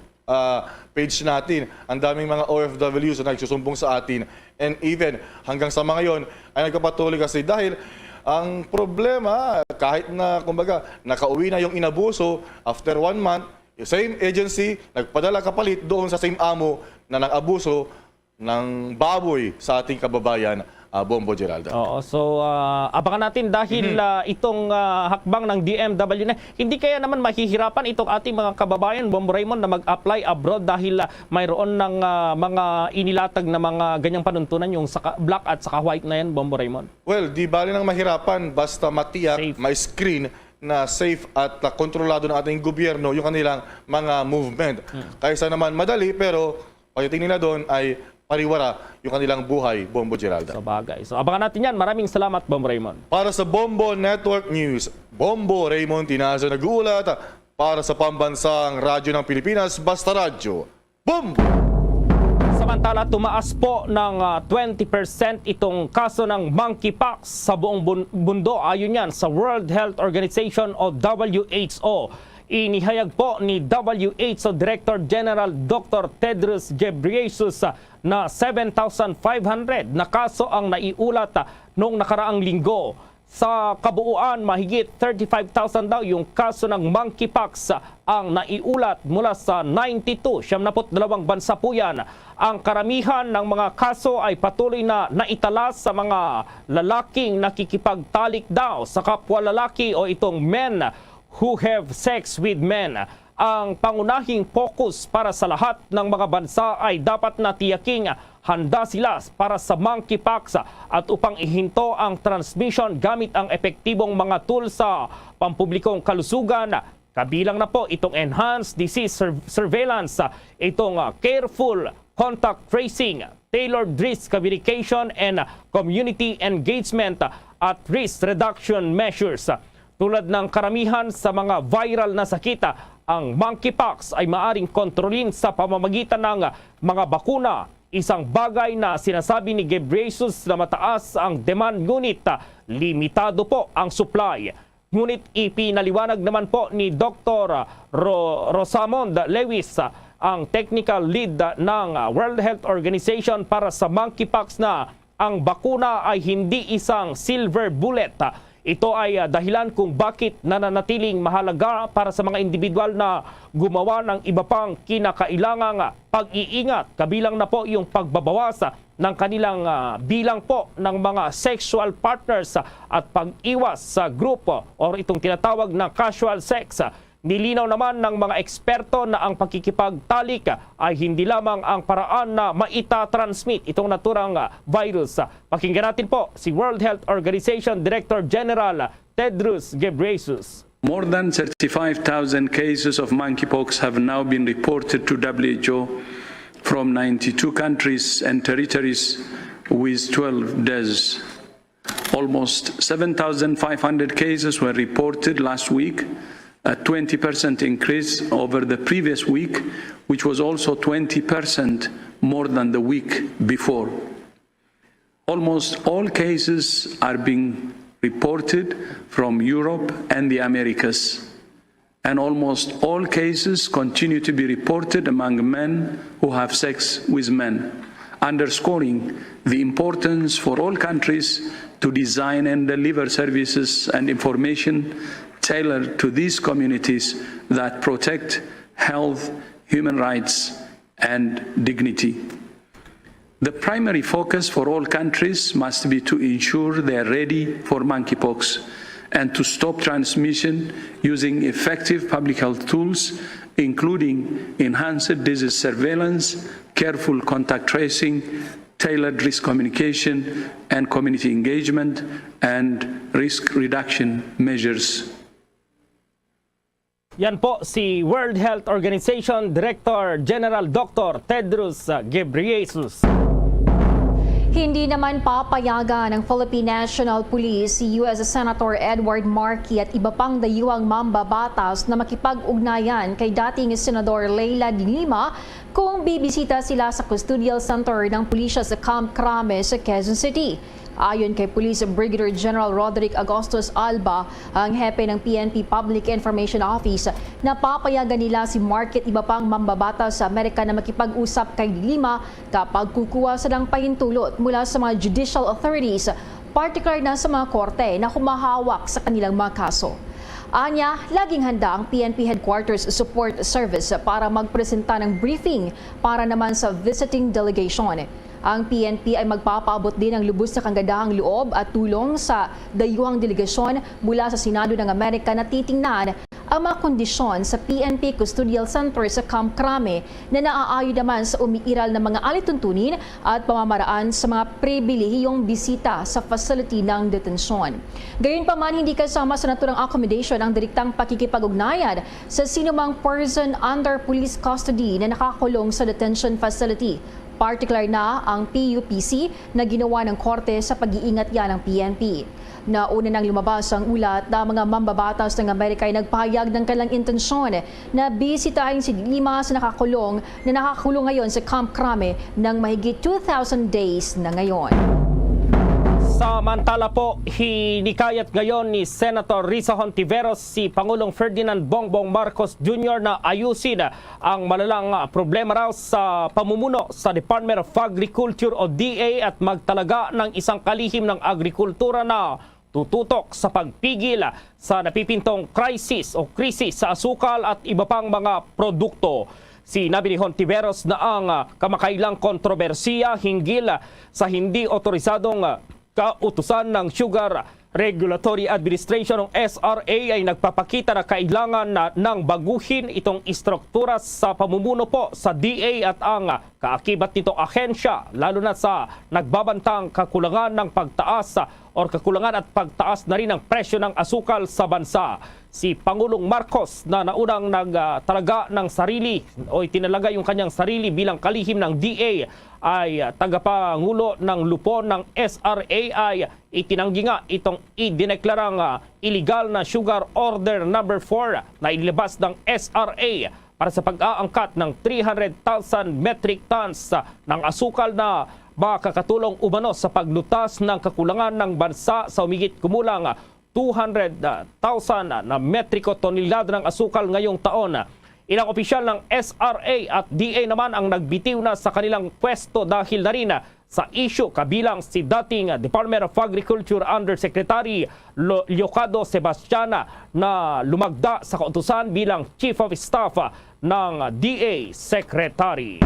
page natin. Ang daming mga OFWs na nagsusumbong sa atin. And even hanggang sa mga yon ay nagpapatuloy kasi dahil ang problema, kahit na kumbaga nakauwi na yung inabuso, after 1 month, yung same agency nagpadala kapalit doon sa same amo na nang-abuso ng baboy sa ating kababayan, Bombo Gerald. So abangan natin dahil itong hakbang ng DMW na hindi kaya naman mahihirapan itong ating mga kababayan, Bombo Raymond, na mag-apply abroad dahil mayroon ng mga inilatag na mga ganyang panuntunan yung black at saka white na yan, Bombo Raymond. Well, di bali nang mahirapan basta matiyak, may screen na safe at kontrolado ng ating gobyerno yung kanilang mga movement. Kaysa naman madali pero pagdating nila doon ay pariwara yung kanilang buhay, Bombo Gerald. Sa bagay. So abangan natin yan. Maraming salamat, Bombo Raymond. Para sa Bombo Network News, Bombo Raymond Tinazo nag-uulat para sa pambansang radyo ng Pilipinas, Basta Radyo. Bombo! Samantala, tumaas po ng 20% itong kaso ng monkeypox sa buong mundo. Ayon yan sa World Health Organization o WHO. Inihayag po ni WHO Director General Dr. Tedros Ghebreyesus na 7,500 na kaso ang naiulat noong nakaraang linggo Sa kabuuan, mahigit 35,000 daw yung kaso ng monkeypox ang naiulat mula sa 92 bansa po yan. Ang karamihan ng mga kaso ay patuloy na naitala sa mga lalaking nakikipagtalik daw sa kapwa lalaki o itong men who have sex with men. Ang pangunahing focus para sa lahat ng mga bansa ay dapat na tiyaking handa sila para sa monkeypox at upang ihinto ang transmission gamit ang epektibong mga tools sa pampublikong kalusugan. Kabilang na po itong enhanced disease surveillance, itong careful contact tracing, tailored risk communication and community engagement at risk reduction measures. Tulad ng karamihan sa mga viral na sakit, ang monkeypox ay maaring kontrolin sa pamamagitan ng mga bakuna. Isang bagay na sinasabi ni Ghebreyesus na mataas ang demand ngunit limitado po ang supply. Ngunit ipinaliwanag naman po ni Dr. Rosamond Lewis, ang technical lead ng World Health Organization para sa monkeypox, na ang bakuna ay hindi isang silver bullet. Ito ay dahilan kung bakit nananatiling mahalaga para sa mga individual na gumawa ng iba pang kinakailangang pag-iingat. Kabilang na po yung pagbabawas ng kanilang bilang po ng mga sexual partners at pag-iwas sa grupo o itong tinatawag na casual sex. Nilinaw naman ng mga eksperto na ang pagkikipagtalik ay hindi lamang ang paraan na maita-transmit itong naturang virus. Pakinggan natin po si World Health Organization Director General Tedros Ghebreyesus. More than 35,000 cases of monkeypox have now been reported to WHO from 92 countries and territories with 12 deaths. Almost 7,500 cases were reported last week, a 20% increase over the previous week, which was also 20% more than the week before. Almost all cases are being reported from Europe and the Americas, and almost all cases continue to be reported among men who have sex with men, underscoring the importance for all countries to design and deliver services and information tailored to these communities that protect health, human rights, and dignity. The primary focus for all countries must be to ensure they are ready for monkeypox and to stop transmission using effective public health tools, including enhanced disease surveillance, careful contact tracing, tailored risk communication and community engagement, and risk reduction measures. Yan po si World Health Organization Director General Dr. Tedros Ghebreyesus. Hindi naman papayagan ng Philippine National Police si U.S. Senator Edward Markey at iba pang dayuhang mambabatas na makipag-ugnayan kay dating Senador Leila de Lima kung bibisita sila sa custodial center ng pulisya sa Camp Crame sa Quezon City. Ayon kay Police Brigadier General Roderick Agustus Alba, ang hepe ng PNP Public Information Office, na papayagan nila si Mark at iba pang mambabatas sa Amerika na makipag-usap kay Lima kapag kukuha silang pahintulot mula sa mga judicial authorities, particular na sa mga korte na humahawak sa kanilang mga kaso. Anya, laging handa ang PNP Headquarters Support Service para magpresenta ng briefing para naman sa visiting delegation. Ang PNP ay magpapaabot din ng lubos na kagandahang loob at tulong sa dayuhang delegasyon mula sa Senado ng Amerika na titingnan ang mga kondisyon sa PNP Custodial Center sa Camp Crame na naaayon naman sa umiiral na mga alituntunin at pamamaraan sa mga pribilehiyong bisita sa facility ng detensyon. Gayunpaman, hindi kasama sa naturang accommodation ang direktang pakikipag-ugnayan sa sinumang person under police custody na nakakulong sa detention facility. Particular na ang PUPC na ginawa ng korte sa pag-iingat yan ng PNP. Nauna nang lumabas ang ulat na mga mambabatas ng Amerika ay nagpahayag ng kanilang intensyon na bisitahin si Lima na nakakulong ngayon sa Camp Crame ng mahigit 2,000 days na ngayon. Samantala po, hinikayat ngayon ni Senator Risa Hontiveros si Pangulong Ferdinand Bongbong Marcos Jr. na ayusin ang malalang problema raw sa pamumuno sa Department of Agriculture o DA at magtalaga ng isang kalihim ng agrikultura na tututok sa pagpigil sa napipintong krisis sa asukal at iba pang mga produkto. Sinabi ni Hontiveros na ang kamakailang kontrobersiya hinggil sa hindi otorisadong kautusan ng Sugar Regulatory Administration ng SRA ay nagpapakita na kailangan ng baguhin itong istruktura sa pamumuno po sa DA at ang kaakibat nito ahensya, lalo na sa nagbabantang kakulangan ng pagtaas o kakulangan at pagtaas na rin ng presyo ng asukal sa bansa. Si Pangulong Marcos na naunang nagtalaga ng sarili o itinalaga yung kanyang sarili bilang kalihim ng DA ay tagapangulo ng lupon ng SRA ay itinanggi nga itong idineklarang illegal na Sugar Order number 4 na inilabas ng SRA para sa pag-aangkat ng 300,000 metric tons ng asukal na makakatulong umano sa paglutas ng kakulangan ng bansa sa humigit kumulang 200,000 na metriko tonelada ng asukal ngayong taon. Ilang opisyal ng SRA at DA naman ang nagbitiw na sa kanilang pwesto dahil na rin sa issue, kabilang si dating Department of Agriculture Undersecretary Leocado Sebastiana na lumagda sa kautusan bilang Chief of Staff ng DA Secretary.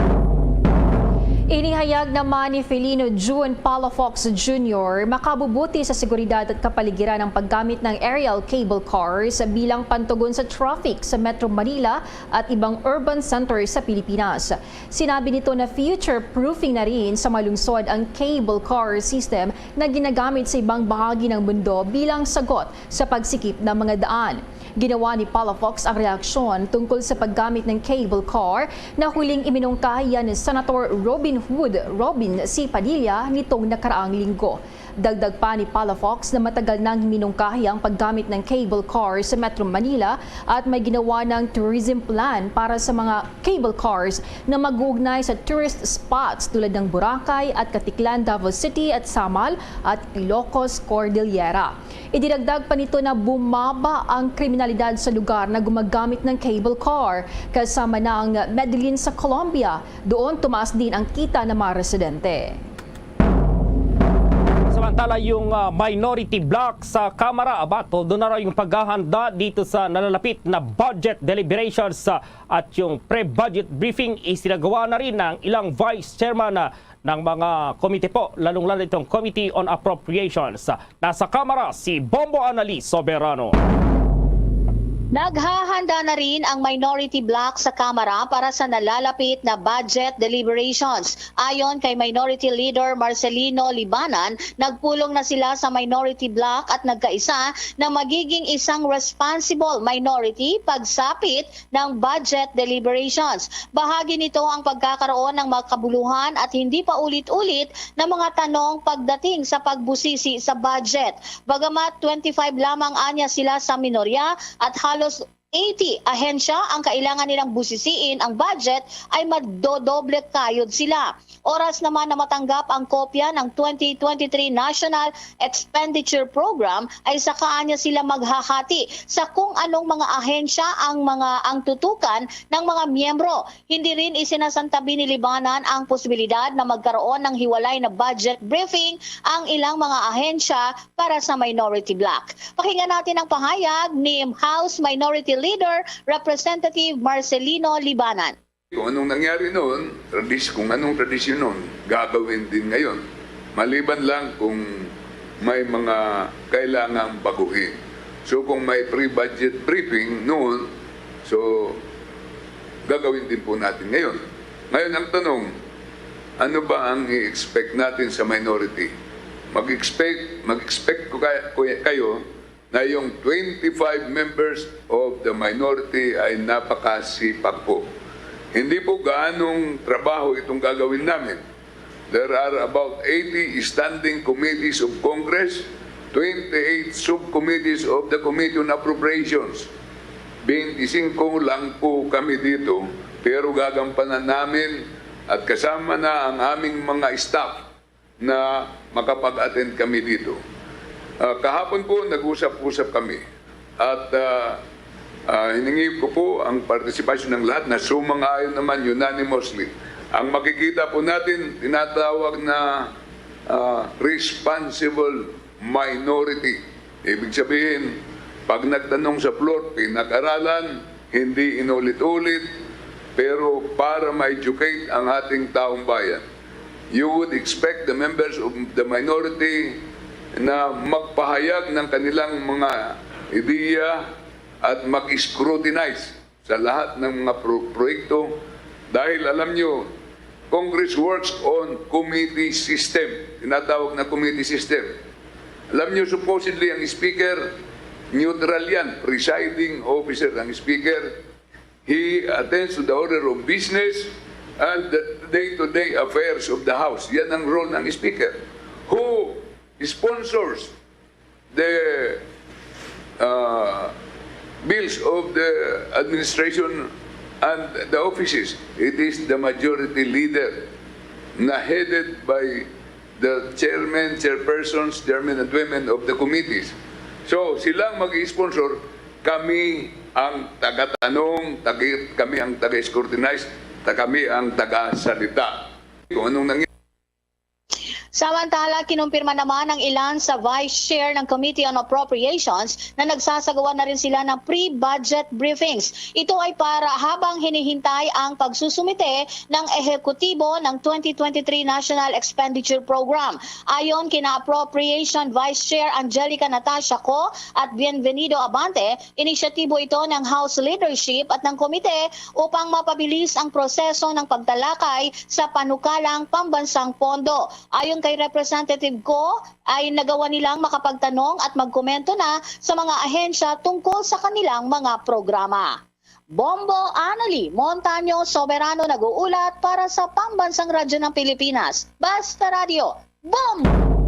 Inihayag naman ni Felino June Palafox Jr. makabubuti sa seguridad at kapaligiran ng paggamit ng aerial cable cars bilang pantugon sa traffic sa Metro Manila at ibang urban centers sa Pilipinas. Sinabi nito na future-proofing na rin sa malungsod ang cable car system na ginagamit sa ibang bahagi ng mundo bilang sagot sa pagsikip ng mga daan. Ginawa ni Palafox ang reaksyon tungkol sa paggamit ng cable car na huling iminungkahian ni Senator Robin C. Padilla nitong nakaraang linggo. Dagdag pa ni Palafox na matagal nang minungkahi ang paggamit ng cable car sa Metro Manila at may ginawa ng tourism plan para sa mga cable cars na mag-uugnay sa tourist spots tulad ng Boracay at Katiklan, Davao City at Samal at Ilocos, Cordillera. Idinagdag pa nito na bumaba ang kriminalidad sa lugar na gumagamit ng cable car kasama na ang Medellin sa Colombia. Doon tumaas din ang kita ng mga residente. Samantala yung minority bloc sa Kamara, todo na raw yung paghahanda dito sa nalalapit na budget deliberations at yung pre-budget briefing isinagawa na rin ng ilang vice chairman ng mga komite po, lalong-lalo itong Committee on Appropriations. Nasa Kamara si Bombo Annalise Soberano. Naghahanda na rin ang minority bloc sa Kamara para sa nalalapit na budget deliberations. Ayon kay Minority Leader Marcelino Libanan, nagpulong na sila sa minority bloc at nagkaisa na magiging isang responsible minority pagsapit ng budget deliberations. Bahagi nito ang pagkakaroon ng makabuluhan at hindi pa ulit-ulit na mga tanong pagdating sa pagbusisi sa budget. Bagamat 25 lamang anya sila sa minorya at halos 80 ahensya ang kailangan nilang busisiin ang budget ay magdodoble kayod sila. Oras naman na matanggap ang kopya ng 2023 National Expenditure Program ay saka niya sila maghahati sa kung anong mga ahensya ang tutukan ng mga miyembro. Hindi rin isinasantabi ni Libanan ang posibilidad na magkaroon ng hiwalay na budget briefing ang ilang mga ahensya para sa minority bloc. Pakinggan natin ang pahayag ni House Minority Leader Representative Marcelino Libanan. Kung anong nangyari noon, kung anong tradisyon noon, gagawin din ngayon. Maliban lang kung may mga kailangang baguhin. So kung may pre-budget briefing noon, so gagawin din po natin ngayon. Ngayon ang tanong, ano ba ang i-expect natin sa minority? Mag-expect ko kayo na yung 25 members of the minority ay napakasipag po. Hindi po gaanong trabaho itong gagawin namin. There are about 80 standing committees of Congress, 28 subcommittees of the Committee on Appropriations. 25 lang po kami dito, pero gagampanan namin at kasama na ang aming mga staff na makapag-attend kami dito. Kahapon po nag-usap-usap kami at hiningi ko po ang partisipasyon ng lahat na sumang-ayon naman unanimously. Ang makikita po natin, tinatawag na responsible minority. Ibig sabihin, pag nagtanong sa floor, pinag-aralan, hindi inulit-ulit, pero para ma-educate ang ating taong bayan. You would expect the members of the minority na magpahayag ng kanilang mga ideya at mag-scrutinize sa lahat ng mga proyekto dahil alam nyo, Congress works on committee system, tinatawag na committee system. Alam nyo, supposedly ang speaker, neutral yan, presiding officer ang speaker. He attends to the order of business and the day-to-day affairs of the House. Yan ang role ng speaker. Who sponsors the bills of the administration and the offices? It is the majority leader na headed by the chairman, chairpersons, chairmen and women of the committees. So silang mag-sponsor, kami ang taga-tanong, kami ang taga-scrutinize, kami ang taga-salita. Kung anong nangyari. Samantala, kinumpirma naman ng ilan sa Vice Chair ng Committee on Appropriations na nagsasagawa na rin sila ng pre-budget briefings. Ito ay para habang hinihintay ang pagsusumite ng ehekutibo ng 2023 National Expenditure Program. Ayon kina Appropriation Vice Chair Angelica Natasha Co at Bienvenido Abante, inisyatibo ito ng House Leadership at ng komite upang mapabilis ang proseso ng pagtalakay sa panukalang pambansang pondo. Ayon kay Representative Ko, ay nagawa nilang makapagtanong at magkomento na sa mga ahensya tungkol sa kanilang mga programa. Bombo Anali Montaño Soberano nag-uulat para sa Pambansang Radyo ng Pilipinas. Basta Radio, Bombo!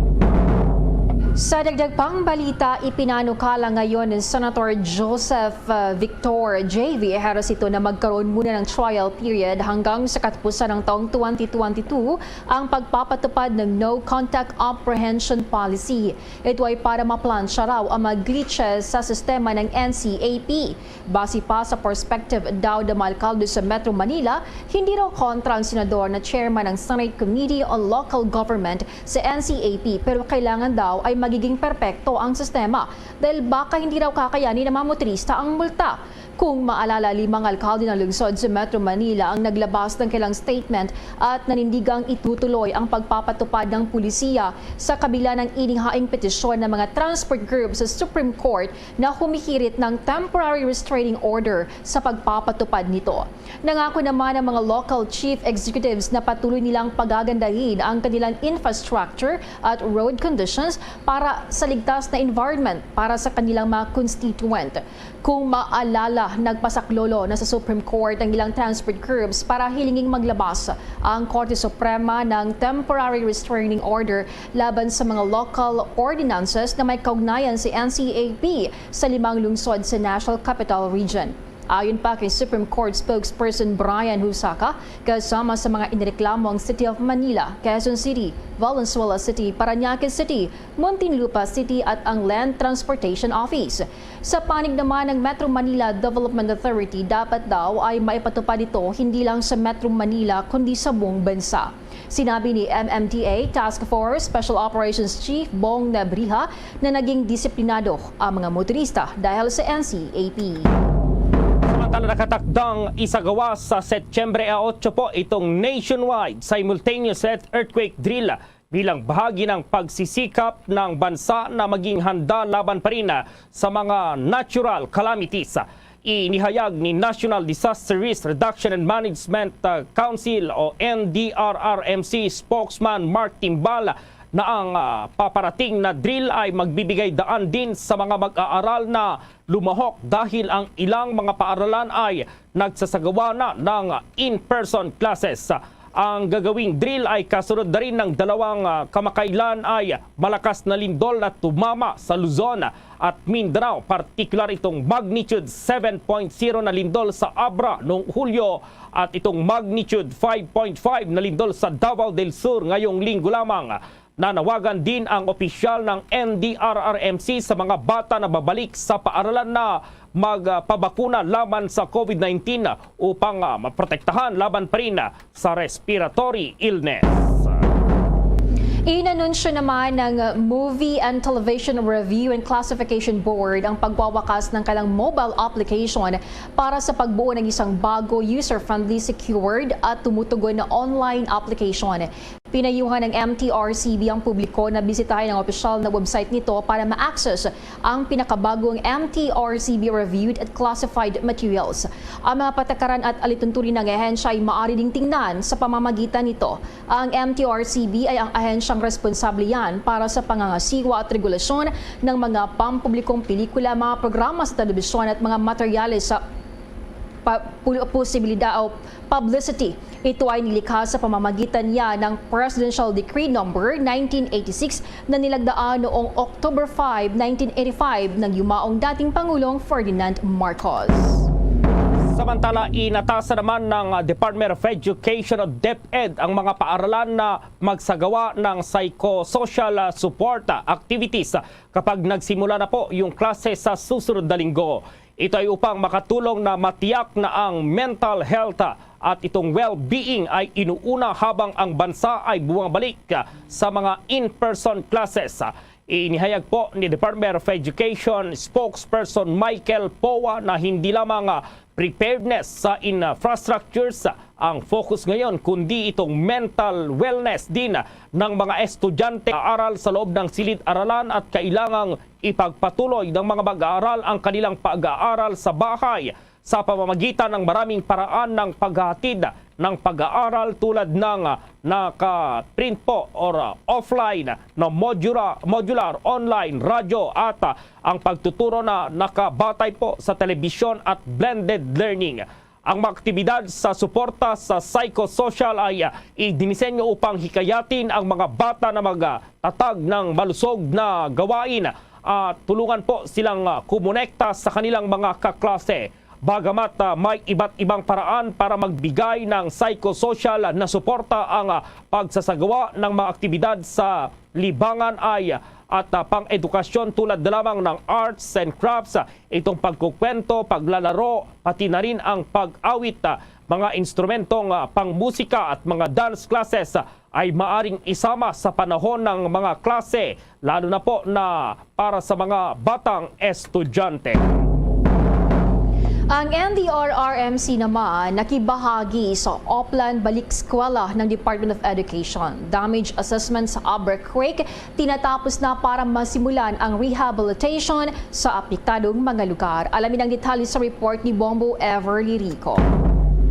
Sa dagdag pang balita, ipinanukala ngayon ni Senator Joseph Victor J.V. Ejercito na magkaroon muna ng trial period hanggang sa katapusan ng taong 2022 ang pagpapatupad ng No Contact Apprehension Policy. Ito ay para maplansya raw ang mga glitches sa sistema ng NCAP. Base pa sa perspective daw ng mga alkalde sa Metro Manila, hindi raw kontra ang senador na chairman ng Senate Committee on Local Government sa NCAP, pero kailangan daw ay magiging perpekto ang sistema dahil baka hindi raw kakayanin ng mga motorista ang multa. Kung maalala, 5 alkalde ng lungsod sa Metro Manila ang naglabas ng kailang statement at nanindigang itutuloy ang pagpapatupad ng pulisiya sa kabila ng inihaing petisyon ng mga transport groups sa Supreme Court na humihirit ng temporary restraining order sa pagpapatupad nito. Nangako naman ang mga local chief executives na patuloy nilang pagagandahin ang kanilang infrastructure at road conditions para sa ligtas na environment para sa kanilang mga constituent. Kung maalala, nagpasaklolo na sa Supreme Court ang ilang transport groups para hilinging maglabas ang Korte Suprema ng temporary restraining order laban sa mga local ordinances na may kaugnayan si NCAP sa 5 lungsod sa National Capital Region. Ayon pa kay Supreme Court spokesperson Brian Husaka, kasama sa mga inireklamo ang City of Manila, Quezon City, Valenzuela City, Parañaque City, Muntinlupa City at ang Land Transportation Office. Sa panig naman ng Metro Manila Development Authority, dapat daw ay maipatupad ito hindi lang sa Metro Manila kundi sa buong bansa. Sinabi ni MMDA Task Force Special Operations Chief Bong Nebriha na naging disiplinado ang mga motorista dahil sa NCAP. Samantala nakatakdang isagawa sa Setyembre 8 po itong nationwide simultaneous earthquake drill bilang bahagi ng pagsisikap ng bansa na maging handa laban pa rin sa mga natural calamities. Inihayag ni National Disaster Risk Reduction and Management Council o NDRRMC spokesman Mark Timbal na ang paparating na drill ay magbibigay daan din sa mga mag-aaral na lumahok dahil ang ilang mga paaralan ay nagsasagawa na ng in-person classes. Ang gagawing drill ay kasunod na rin ng 2 kamakailan ay malakas na lindol na tumama sa Luzon at Mindanao. Partikular itong magnitude 7.0 na lindol sa Abra noong Hulyo at itong magnitude 5.5 na lindol sa Davao del Sur ngayong linggo lamang. Nanawagan din ang opisyal ng NDRRMC sa mga bata na babalik sa paaralan na magpabakuna laban sa COVID-19 upang maprotektahan laban pa rin sa respiratory illness. Inanunsyo naman ng Movie and Television Review and Classification Board ang pagwawakas ng kanilang mobile application para sa pagbuo ng isang bago, user-friendly, secured at tumutugon na online application. Pinayuhan ng MTRCB ang publiko na bisitahin ang opisyal na website nito para ma-access ang pinakabagong MTRCB reviewed at classified materials. Ang mga patakaran at alituntunin ng ahensya ay maaari ding tingnan sa pamamagitan nito. Ang MTRCB ay ang ahensyang responsable yan para sa pangangasiwa at regulasyon ng mga pampublikong pelikula, mga programa sa telebisyon at mga materyales sa posibilidad o publicity. Ito ay nilikha sa pamamagitan niya ng Presidential Decree No. 1986 na nilagdaan noong October 5, 1985 ng yumaong dating Pangulong Ferdinand Marcos. Samantala, inatasan naman ng Department of Education o DepEd ang mga paaralan na magsagawa ng psychosocial support activities kapag nagsimula na po yung klase sa susunod na linggo. Ito ay upang makatulong na matiyak na ang mental health at itong well-being ay inuuna habang ang bansa ay bumabalik sa mga in-person classes. Inihayag po ni Department of Education spokesperson Michael Powa na hindi lamang preparedness sa infrastructures ang focus ngayon, kundi itong mental wellness din ng mga estudyante aral sa loob ng silid-aralan at kailangang ipagpatuloy ng mga mag-aaral ang kanilang pag-aaral sa bahay sa pamamagitan ng maraming paraan ng paghahatid ng pag-aaral tulad ng naka-print po or offline na modular online radyo at ang pagtuturo na nakabatay po sa telebisyon at blended learning. Ang mga aktibidad sa suporta sa psychosocial ay idinisenyo upang hikayatin ang mga bata na magtatag ng malusog na gawain at tulungan po silang kumonekta sa kanilang mga kaklase. Bagamat may iba't ibang paraan para magbigay ng psychosocial na suporta, ang pagsasagawa ng mga aktibidad sa libangan ay at pang-edukasyon tulad na lamang ng arts and crafts, itong pagkukwento, paglalaro, pati na rin ang pag-awit, mga instrumentong pangmusika at mga dance classes ay maaring isama sa panahon ng mga klase, lalo na po na para sa mga batang estudyante. Ang NDRRMC naman nakibahagi sa Oplan Balik Eskwela ng Department of Education. Damage assessment sa Abercrake tinatapos na para masimulan ang rehabilitation sa apektadong mga lugar. Alamin ang detalye sa report ni Bombo Everly Rico.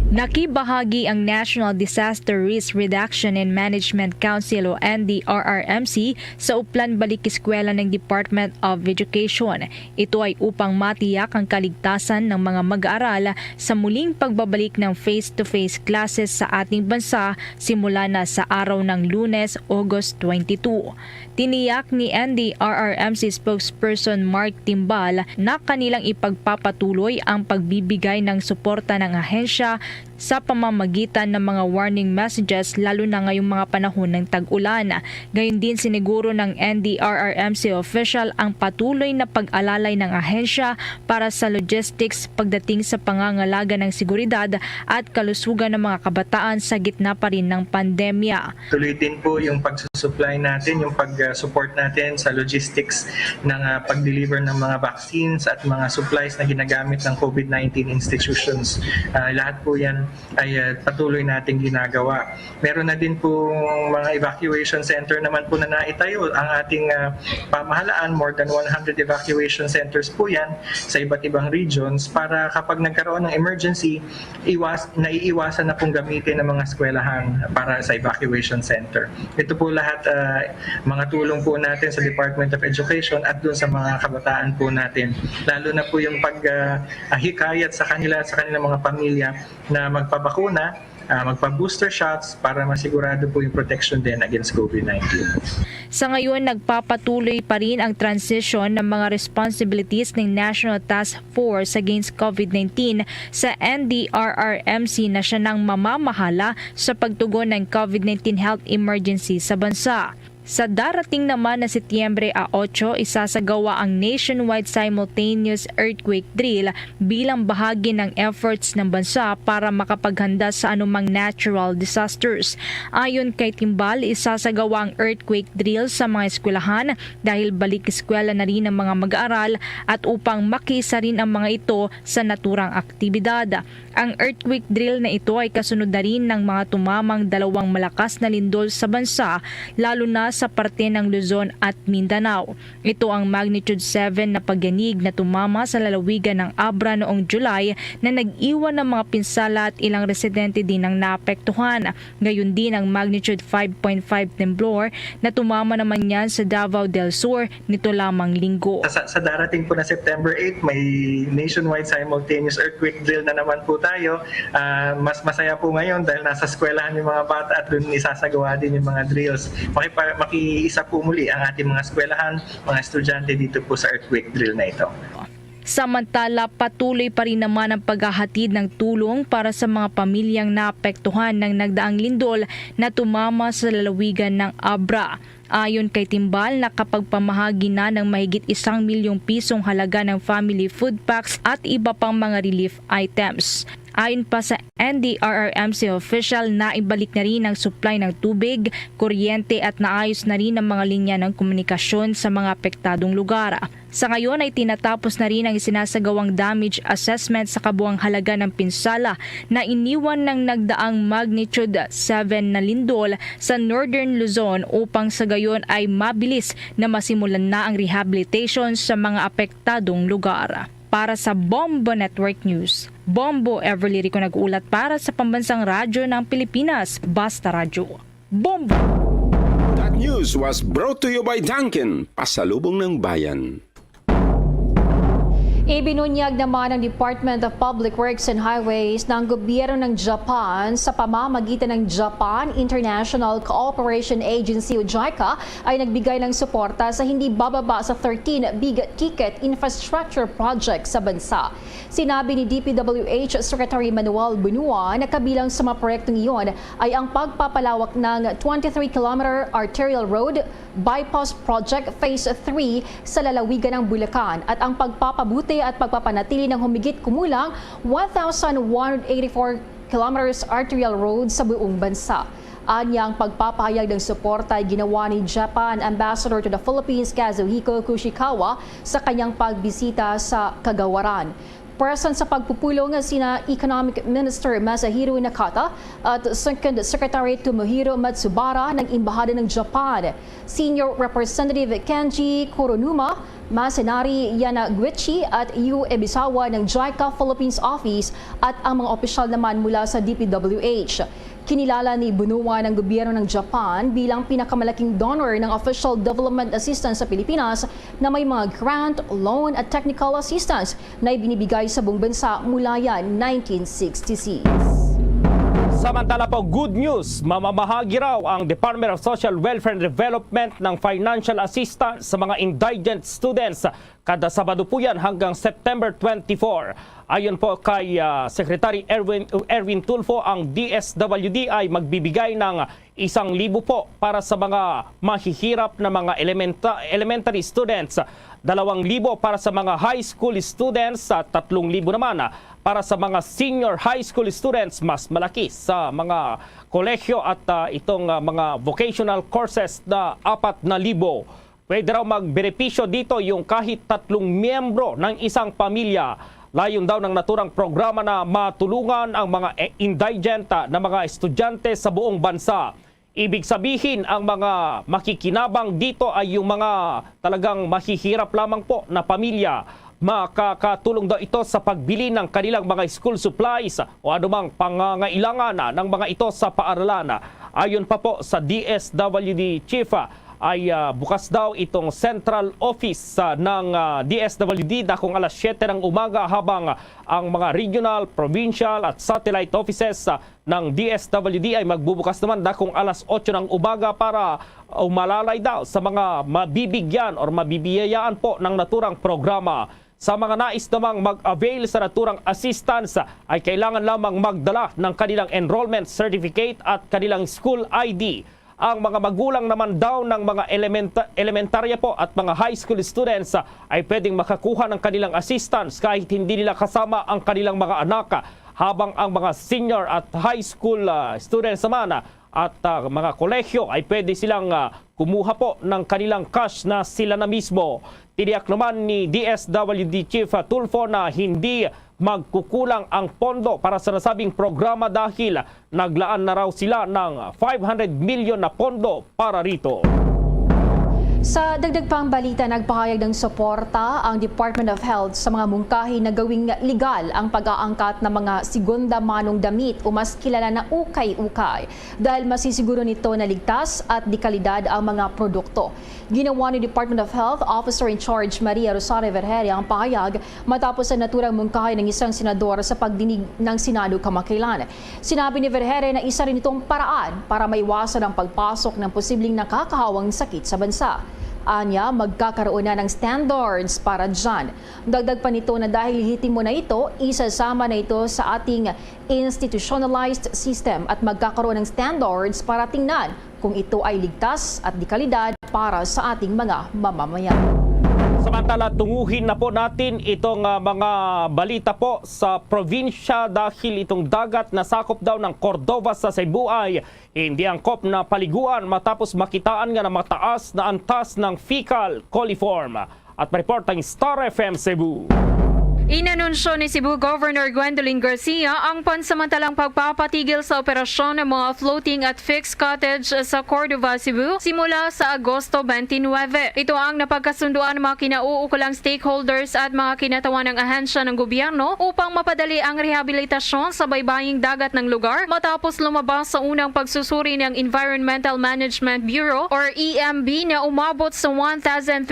Nakibahagi ang National Disaster Risk Reduction and Management Council o NDRRMC sa Oplan Balik Eskwela ng Department of Education. Ito ay upang matiyak ang kaligtasan ng mga mag-aaral sa muling pagbabalik ng face-to-face classes sa ating bansa simula na sa araw ng Lunes, August 22. Tiniyak ni NDRRMC spokesperson Mark Timbal na kanilang ipagpapatuloy ang pagbibigay ng suporta ng ahensya sa pamamagitan ng mga warning messages lalo na ngayong mga panahon ng tag-ulan. Gayon din siniguro ng NDRRMC official ang patuloy na pag-alalay ng ahensya para sa logistics pagdating sa pangangalaga ng seguridad at kalusugan ng mga kabataan sa gitna pa rin ng pandemya. Tuloy din po yung pagsusupply natin, yung pag-support natin sa logistics ng pag-deliver ng mga vaccines at mga supplies na ginagamit ng COVID-19 institutions. Lahat po yan ay patuloy nating ginagawa. Meron na din po mga evacuation center naman po na naitayo ang ating pamahalaan. More than 100 evacuation centers po yan sa iba't ibang regions para kapag nagkaroon ng emergency, naiiwasan na pong gamitin ng mga eskwelahan para sa evacuation center. Ito po lahat mga tulong po natin sa Department of Education at doon sa mga kabataan po natin. Lalo na po yung paghikayat sa kanila at sa kanilang mga pamilya na magpabakuna, magpa-booster shots para masigurado po yung protection din against COVID-19. Sa ngayon, nagpapatuloy pa rin ang transition ng mga responsibilities ng National Task Force Against COVID-19 sa NDRRMC na siya nang mamamahala sa pagtugon ng COVID-19 health emergency sa bansa. Sa darating naman na Setyembre 8, isasagawa ang nationwide simultaneous earthquake drill bilang bahagi ng efforts ng bansa para makapaghanda sa anumang natural disasters. Ayon kay Timbal, isasagawa ang earthquake drill sa mga eskwelahan dahil balik eskwela na rin ang mga mag-aaral at upang makisa rin ang mga ito sa naturang aktibidad. Ang earthquake drill na ito ay kasunod na rin ng mga tumamang 2 malakas na lindol sa bansa, lalo na sa parte ng Luzon at Mindanao. Ito ang magnitude 7 na pagyanig na tumama sa lalawigan ng Abra noong July na nag-iwan ng mga pinsala at ilang residente din ang naapektuhan. Gayon din ang magnitude 5.5 temblor na tumama naman yan sa Davao del Sur nito lamang linggo. Sa darating po na September 8, may nationwide simultaneous earthquake drill na naman po tayo. Mas masaya po ngayon dahil nasa eskwelahan yung mga bata at doon isasagawa din yung mga drills. Makiisa po muli ang ating mga eskwelahan, mga estudyante dito po sa earthquake drill na ito. Samantala, patuloy pa rin naman ang paghahatid ng tulong para sa mga pamilyang naapektuhan ng nagdaang lindol na tumama sa lalawigan ng Abra. Ayon kay Timbal, nakapagpamahagi na ng mahigit 1 milyong pisong halaga ng family food packs at iba pang mga relief items. Ayon pa sa NDRRMC official, naibalik na rin ang supply ng tubig, kuryente at naayos na rin ang mga linya ng komunikasyon sa mga apektadong lugar. Sa ngayon ay tinatapos na rin ang isinasagawang damage assessment sa kabuang halaga ng pinsala na iniwan ng nagdaang magnitude 7 na lindol sa Northern Luzon upang sa gayon ay mabilis na masimulan na ang rehabilitation sa mga apektadong lugar. Para sa Bombo Network News, Bombo Everly Rico nag-uulat para sa Pambansang Radyo ng Pilipinas, Basta Radyo. Bombo! That news was brought to you by Dunkin', pasalubong ng bayan. Ibinunyag naman ng Department of Public Works and Highways ng gobyerno ng Japan sa pamamagitan ng Japan International Cooperation Agency o JICA ay nagbigay ng suporta sa hindi bababa sa 13 big-ticket infrastructure projects sa bansa. Sinabi ni DPWH Secretary Manuel Bunua na kabilang sa mga proyektong iyon ay ang pagpapalawak ng 23-kilometer arterial road bypass project phase 3 sa lalawigan ng Bulacan at ang pagpapabuti at pagpapanatili ng humigit kumulang 1,184 kilometers arterial road sa buong bansa. Anya, ang pagpapahayag ng suporta ay ginawa ni Japan Ambassador to the Philippines Kazuhiko Kushikawa sa kanyang pagbisita sa Kagawaran. Present sa pagpupulong sina Economic Minister Masahiro Nakata at Second Secretary Tomohiro Matsubara ng Embahada ng Japan, Senior Representative Kenji Koronuma, Masenari Yanaguchi at Yu Ebisawa ng JICA Philippines Office at ang mga opisyal naman mula sa DPWH. Kinilala ni Bunua ng gobyerno ng Japan bilang pinakamalaking donor ng official development assistance sa Pilipinas na may mga grant, loan at technical assistance na ibinibigay sa buong bansa mula yan 1966. Samantala po, good news, mamamahagi raw ang Department of Social Welfare and Development ng financial assistance sa mga indigent students. Kada Sabado po yan hanggang September 24. Ayon po kay Secretary Erwin Tulfo, ang DSWD ay magbibigay ng 1,000 po para sa mga mahihirap na mga elementary students, 2,000 para sa mga high school students at 3,000 naman para sa mga senior high school students, mas malaki sa mga kolehiyo at itong mga vocational courses na 4,000. Pwede raw magbenepisyo dito yung kahit 3 miyembro ng isang pamilya. Layon daw ng naturang programa na matulungan ang mga indigent na mga estudyante sa buong bansa. Ibig sabihin, ang mga makikinabang dito ay yung mga talagang mahihirap lamang po na pamilya. Makakatulong daw ito sa pagbili ng kanilang mga school supplies o anumang pangangailangan ng mga ito sa paaralan. Ayon pa po sa DSWD Chief, ay bukas daw itong central office ng DSWD na kung alas 7 ng umaga, habang ang mga regional, provincial at satellite offices ng DSWD ay magbubukas naman na kung alas 8 ng umaga para umalalay daw sa mga mabibigyan o mabibiyayaan po ng naturang programa. Sa mga nais namang mag-avail sa naturang assistance ay kailangan lamang magdala ng kanilang enrollment certificate at kanilang school ID. Ang mga magulang naman daw ng mga elementarya po at mga high school students ay pwedeng makakuha ng kanilang assistance kahit hindi nila kasama ang kanilang mga anak, habang ang mga senior at high school students naman at mga kolehyo ay pwede silang kumuha po ng kanilang cash na sila na mismo. Tiniyak naman ni DSWD Chief Tulfo na hindi magkukulang ang pondo para sa nasabing programa dahil naglaan na raw sila ng 500 million na pondo para rito. Sa dagdag pang balita, nagpahayag ng suporta ang Department of Health sa mga mungkahi na gawing legal ang pag-aangkat ng mga segunda manong damit o mas kilala na ukay-ukay dahil masisiguro nito na ligtas at dekalidad ang mga produkto. Ginawa ni Department of Health Officer in Charge Maria Rosario Vergeria ang pahayag matapos ang naturang mungkahi ng isang senador sa pagdinig ng Senado kamakailan. Sinabi ni Vergeria na isa rin itong paraan para maiwasan ang pagpasok ng posibleng nakakahawang sakit sa bansa. Anya, magkakaroon na ng standards para dyan. Dagdag pa nito na dahil lehitimo na ito, isasama na ito sa ating institutionalized system at magkakaroon ng standards para tingnan kung ito ay ligtas at dekalidad para sa ating mga mamamayan. Samantala, tunguhin na po natin itong mga balita po sa probinsya dahil itong dagat na sakop daw ng Cordova sa Cebu ay hindi angkop na paliguan matapos makitaan nga na mataas na antas ng fecal coliform. At report ang Star FM Cebu. Inanunsyo ni Cebu Governor Gwendolyn Garcia ang pansamantalang pagpapatigil sa operasyon ng mga floating at fixed cottage sa Cordova, Cebu simula sa Agosto 29. Ito ang napagkasunduan ng mga kinauukulang stakeholders at mga kinatawan ng ahensya ng gobyerno upang mapadali ang rehabilitasyon sa baybaying dagat ng lugar matapos lumabas sa unang pagsusuri ng Environmental Management Bureau or EMB na umabot sa 1,300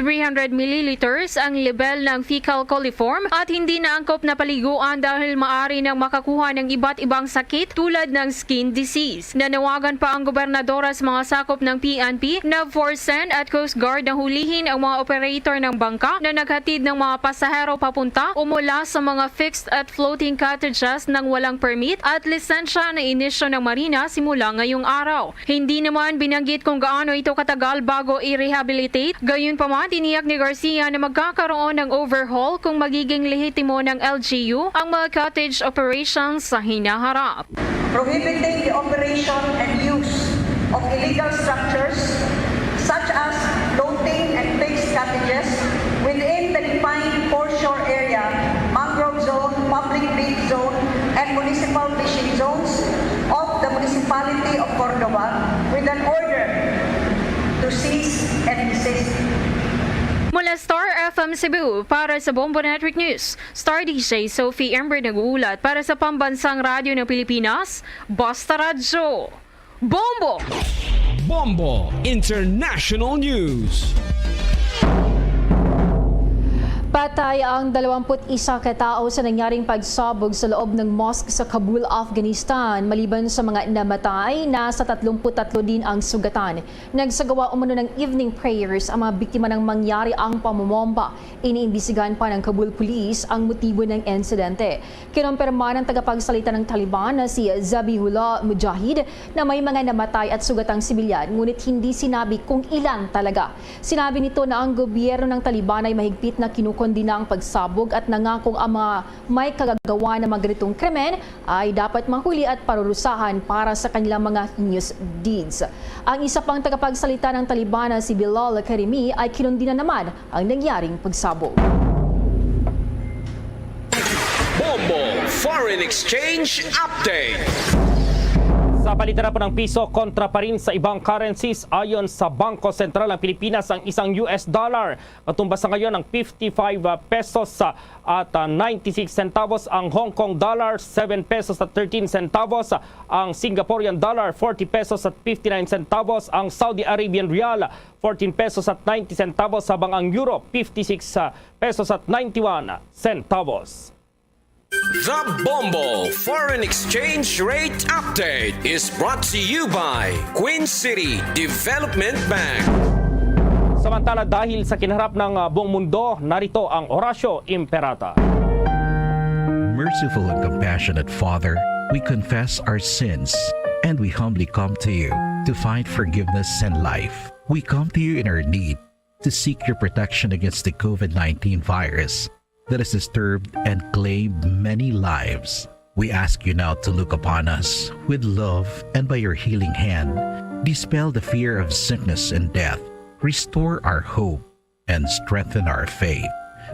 milliliters ang level ng fecal coliform at hindi na angkop na paliguan dahil maaari nang makakuha ng iba't ibang sakit tulad ng skin disease. Nanawagan pa ang gobernadora sa mga sakop ng PNP, NAVFORCEN at Coast Guard na hulihin ang mga operator ng bangka na naghatid ng mga pasahero papunta o mula sa mga fixed at floating cottages nang walang permit at lisensya na inisyo ng Marina simula ngayong araw. Hindi naman binanggit kung gaano ito katagal bago i-rehabilitate. Gayunpaman, tiniyak ni Garcia na magkakaroon ng overhaul kung magiging lehitimo ng LGU ang mga cottage operations sa hinaharap. Prohibiting the operation and use of illegal structures such as floating and fixed cottages within the defined foreshore area, mangrove zone, public beach zone, and municipal fishing zones of the municipality of Cordova with an order to cease and desist. Mula Star FM Cebu, para sa Bombo Network News, Star DJ Sophie Ember nag-uulat para sa Pambansang Radyo ng Pilipinas, Basta Radyo. Bombo! Bombo International News. Patay ang 21 katao sa nangyaring pagsabog sa loob ng mosque sa Kabul, Afghanistan. Maliban sa mga namatay, nasa 33 din ang sugatan. Nagsagawa umano ng evening prayers ang mga biktima ng mangyari ang pamomomba. Iniimbisigan pa ng Kabul Police ang motibo ng insidente. Kinumpirma ng tagapagsalita ng Taliban na si Zabihullah Mujahid na may mga namatay at sugatang sibilyan, ngunit hindi sinabi kung ilan talaga. Sinabi nito na ang gobyerno ng Taliban ay mahigpit na kinukondina ang pagsabog at nangakong ang mga may kagagawa ng mga ganitong krimen ay dapat mahuli at parurusahan para sa kanilang mga heinous deeds. Ang isa pang tagapagsalita ng Taliban na si Bilal Karimi ay kinundina naman ang nangyaring pagsabog. Bombo Foreign Exchange Update. Sa palitan po ng piso kontra pa rin sa ibang currencies ayon sa Bangko Sentral ng Pilipinas ang isang US dollar katumbas sa ngayon ng 55 pesos at 96 centavos, ang Hong Kong dollar 7 pesos at 13 centavos, ang Singaporean dollar 40 pesos at 59 centavos, ang Saudi Arabian Rial 14 pesos at 90 centavos, habang ang Euro 56 pesos at 91 centavos. The Bombo Foreign Exchange Rate Update is brought to you by Queen City Development Bank. Samantala, dahil sa kinaharap ng buong mundo, narito ang Orasyo Imperata. Merciful and compassionate Father, we confess our sins and we humbly come to you to find forgiveness and life. We come to you in our need to seek your protection against the COVID-19 virus that has disturbed and claimed many lives. We ask you now to look upon us with love and by your healing hand, dispel the fear of sickness and death, restore our hope, and strengthen our faith.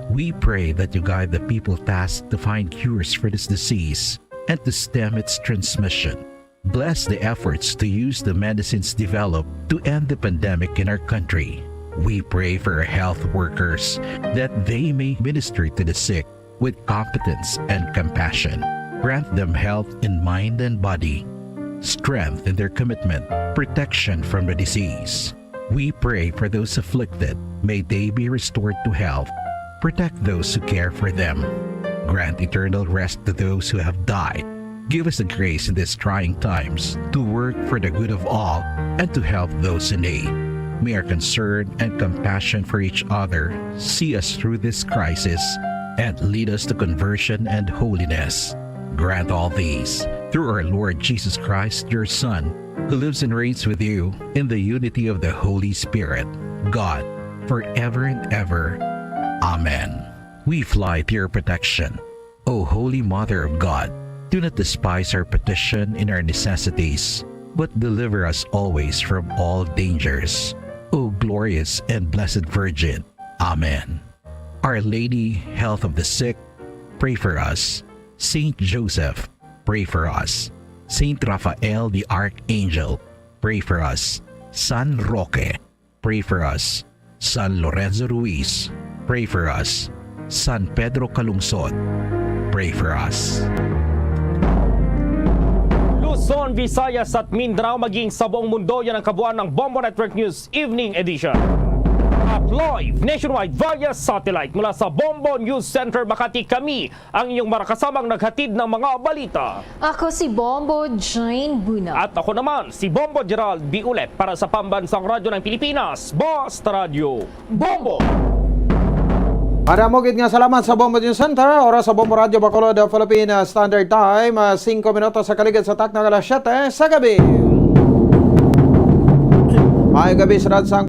We pray that you guide the people tasked to find cures for this disease and to stem its transmission. Bless the efforts to use the medicines developed to end the pandemic in our country. We pray for our health workers that they may minister to the sick with competence and compassion. Grant them health in mind and body, strength in their commitment, protection from the disease. We pray for those afflicted. May they be restored to health. Protect those who care for them. Grant eternal rest to those who have died. Give us the grace in these trying times to work for the good of all and to help those in need. May our concern and compassion for each other see us through this crisis and lead us to conversion and holiness. Grant all these through our Lord Jesus Christ, your Son, who lives and reigns with you in the unity of the Holy Spirit, God, forever and ever. Amen. We fly to your protection. O Holy Mother of God, do not despise our petition in our necessities, but deliver us always from all dangers. O glorious and blessed Virgin. Amen. Our Lady, Health of the Sick, pray for us. Saint Joseph, pray for us. Saint Raphael the Archangel, pray for us. San Roque, pray for us. San Lorenzo Ruiz, pray for us. San Pedro Calungsod, pray for us. Luzon, Visayas at Mindanao maging sa buong mundo, yan ang kabuuan ng Bombo Network News Evening Edition. Live nationwide via satellite mula sa Bombo News Center Makati, kami ang inyong marakasamang naghatid ng mga balita. Ako si Bombo Jane Buna. At ako naman si Bombo Gerald B. Ulet para sa Pambansang Radyo ng Pilipinas, Basta Radio Bombo! Maramugid nga salamat sa Bombo News Center, oras sa Bombo Radio Bacolod, Philippine Standard Time, 5 minutos sa kaligid sa tak ng alas 7 sa gabi. May gabi sa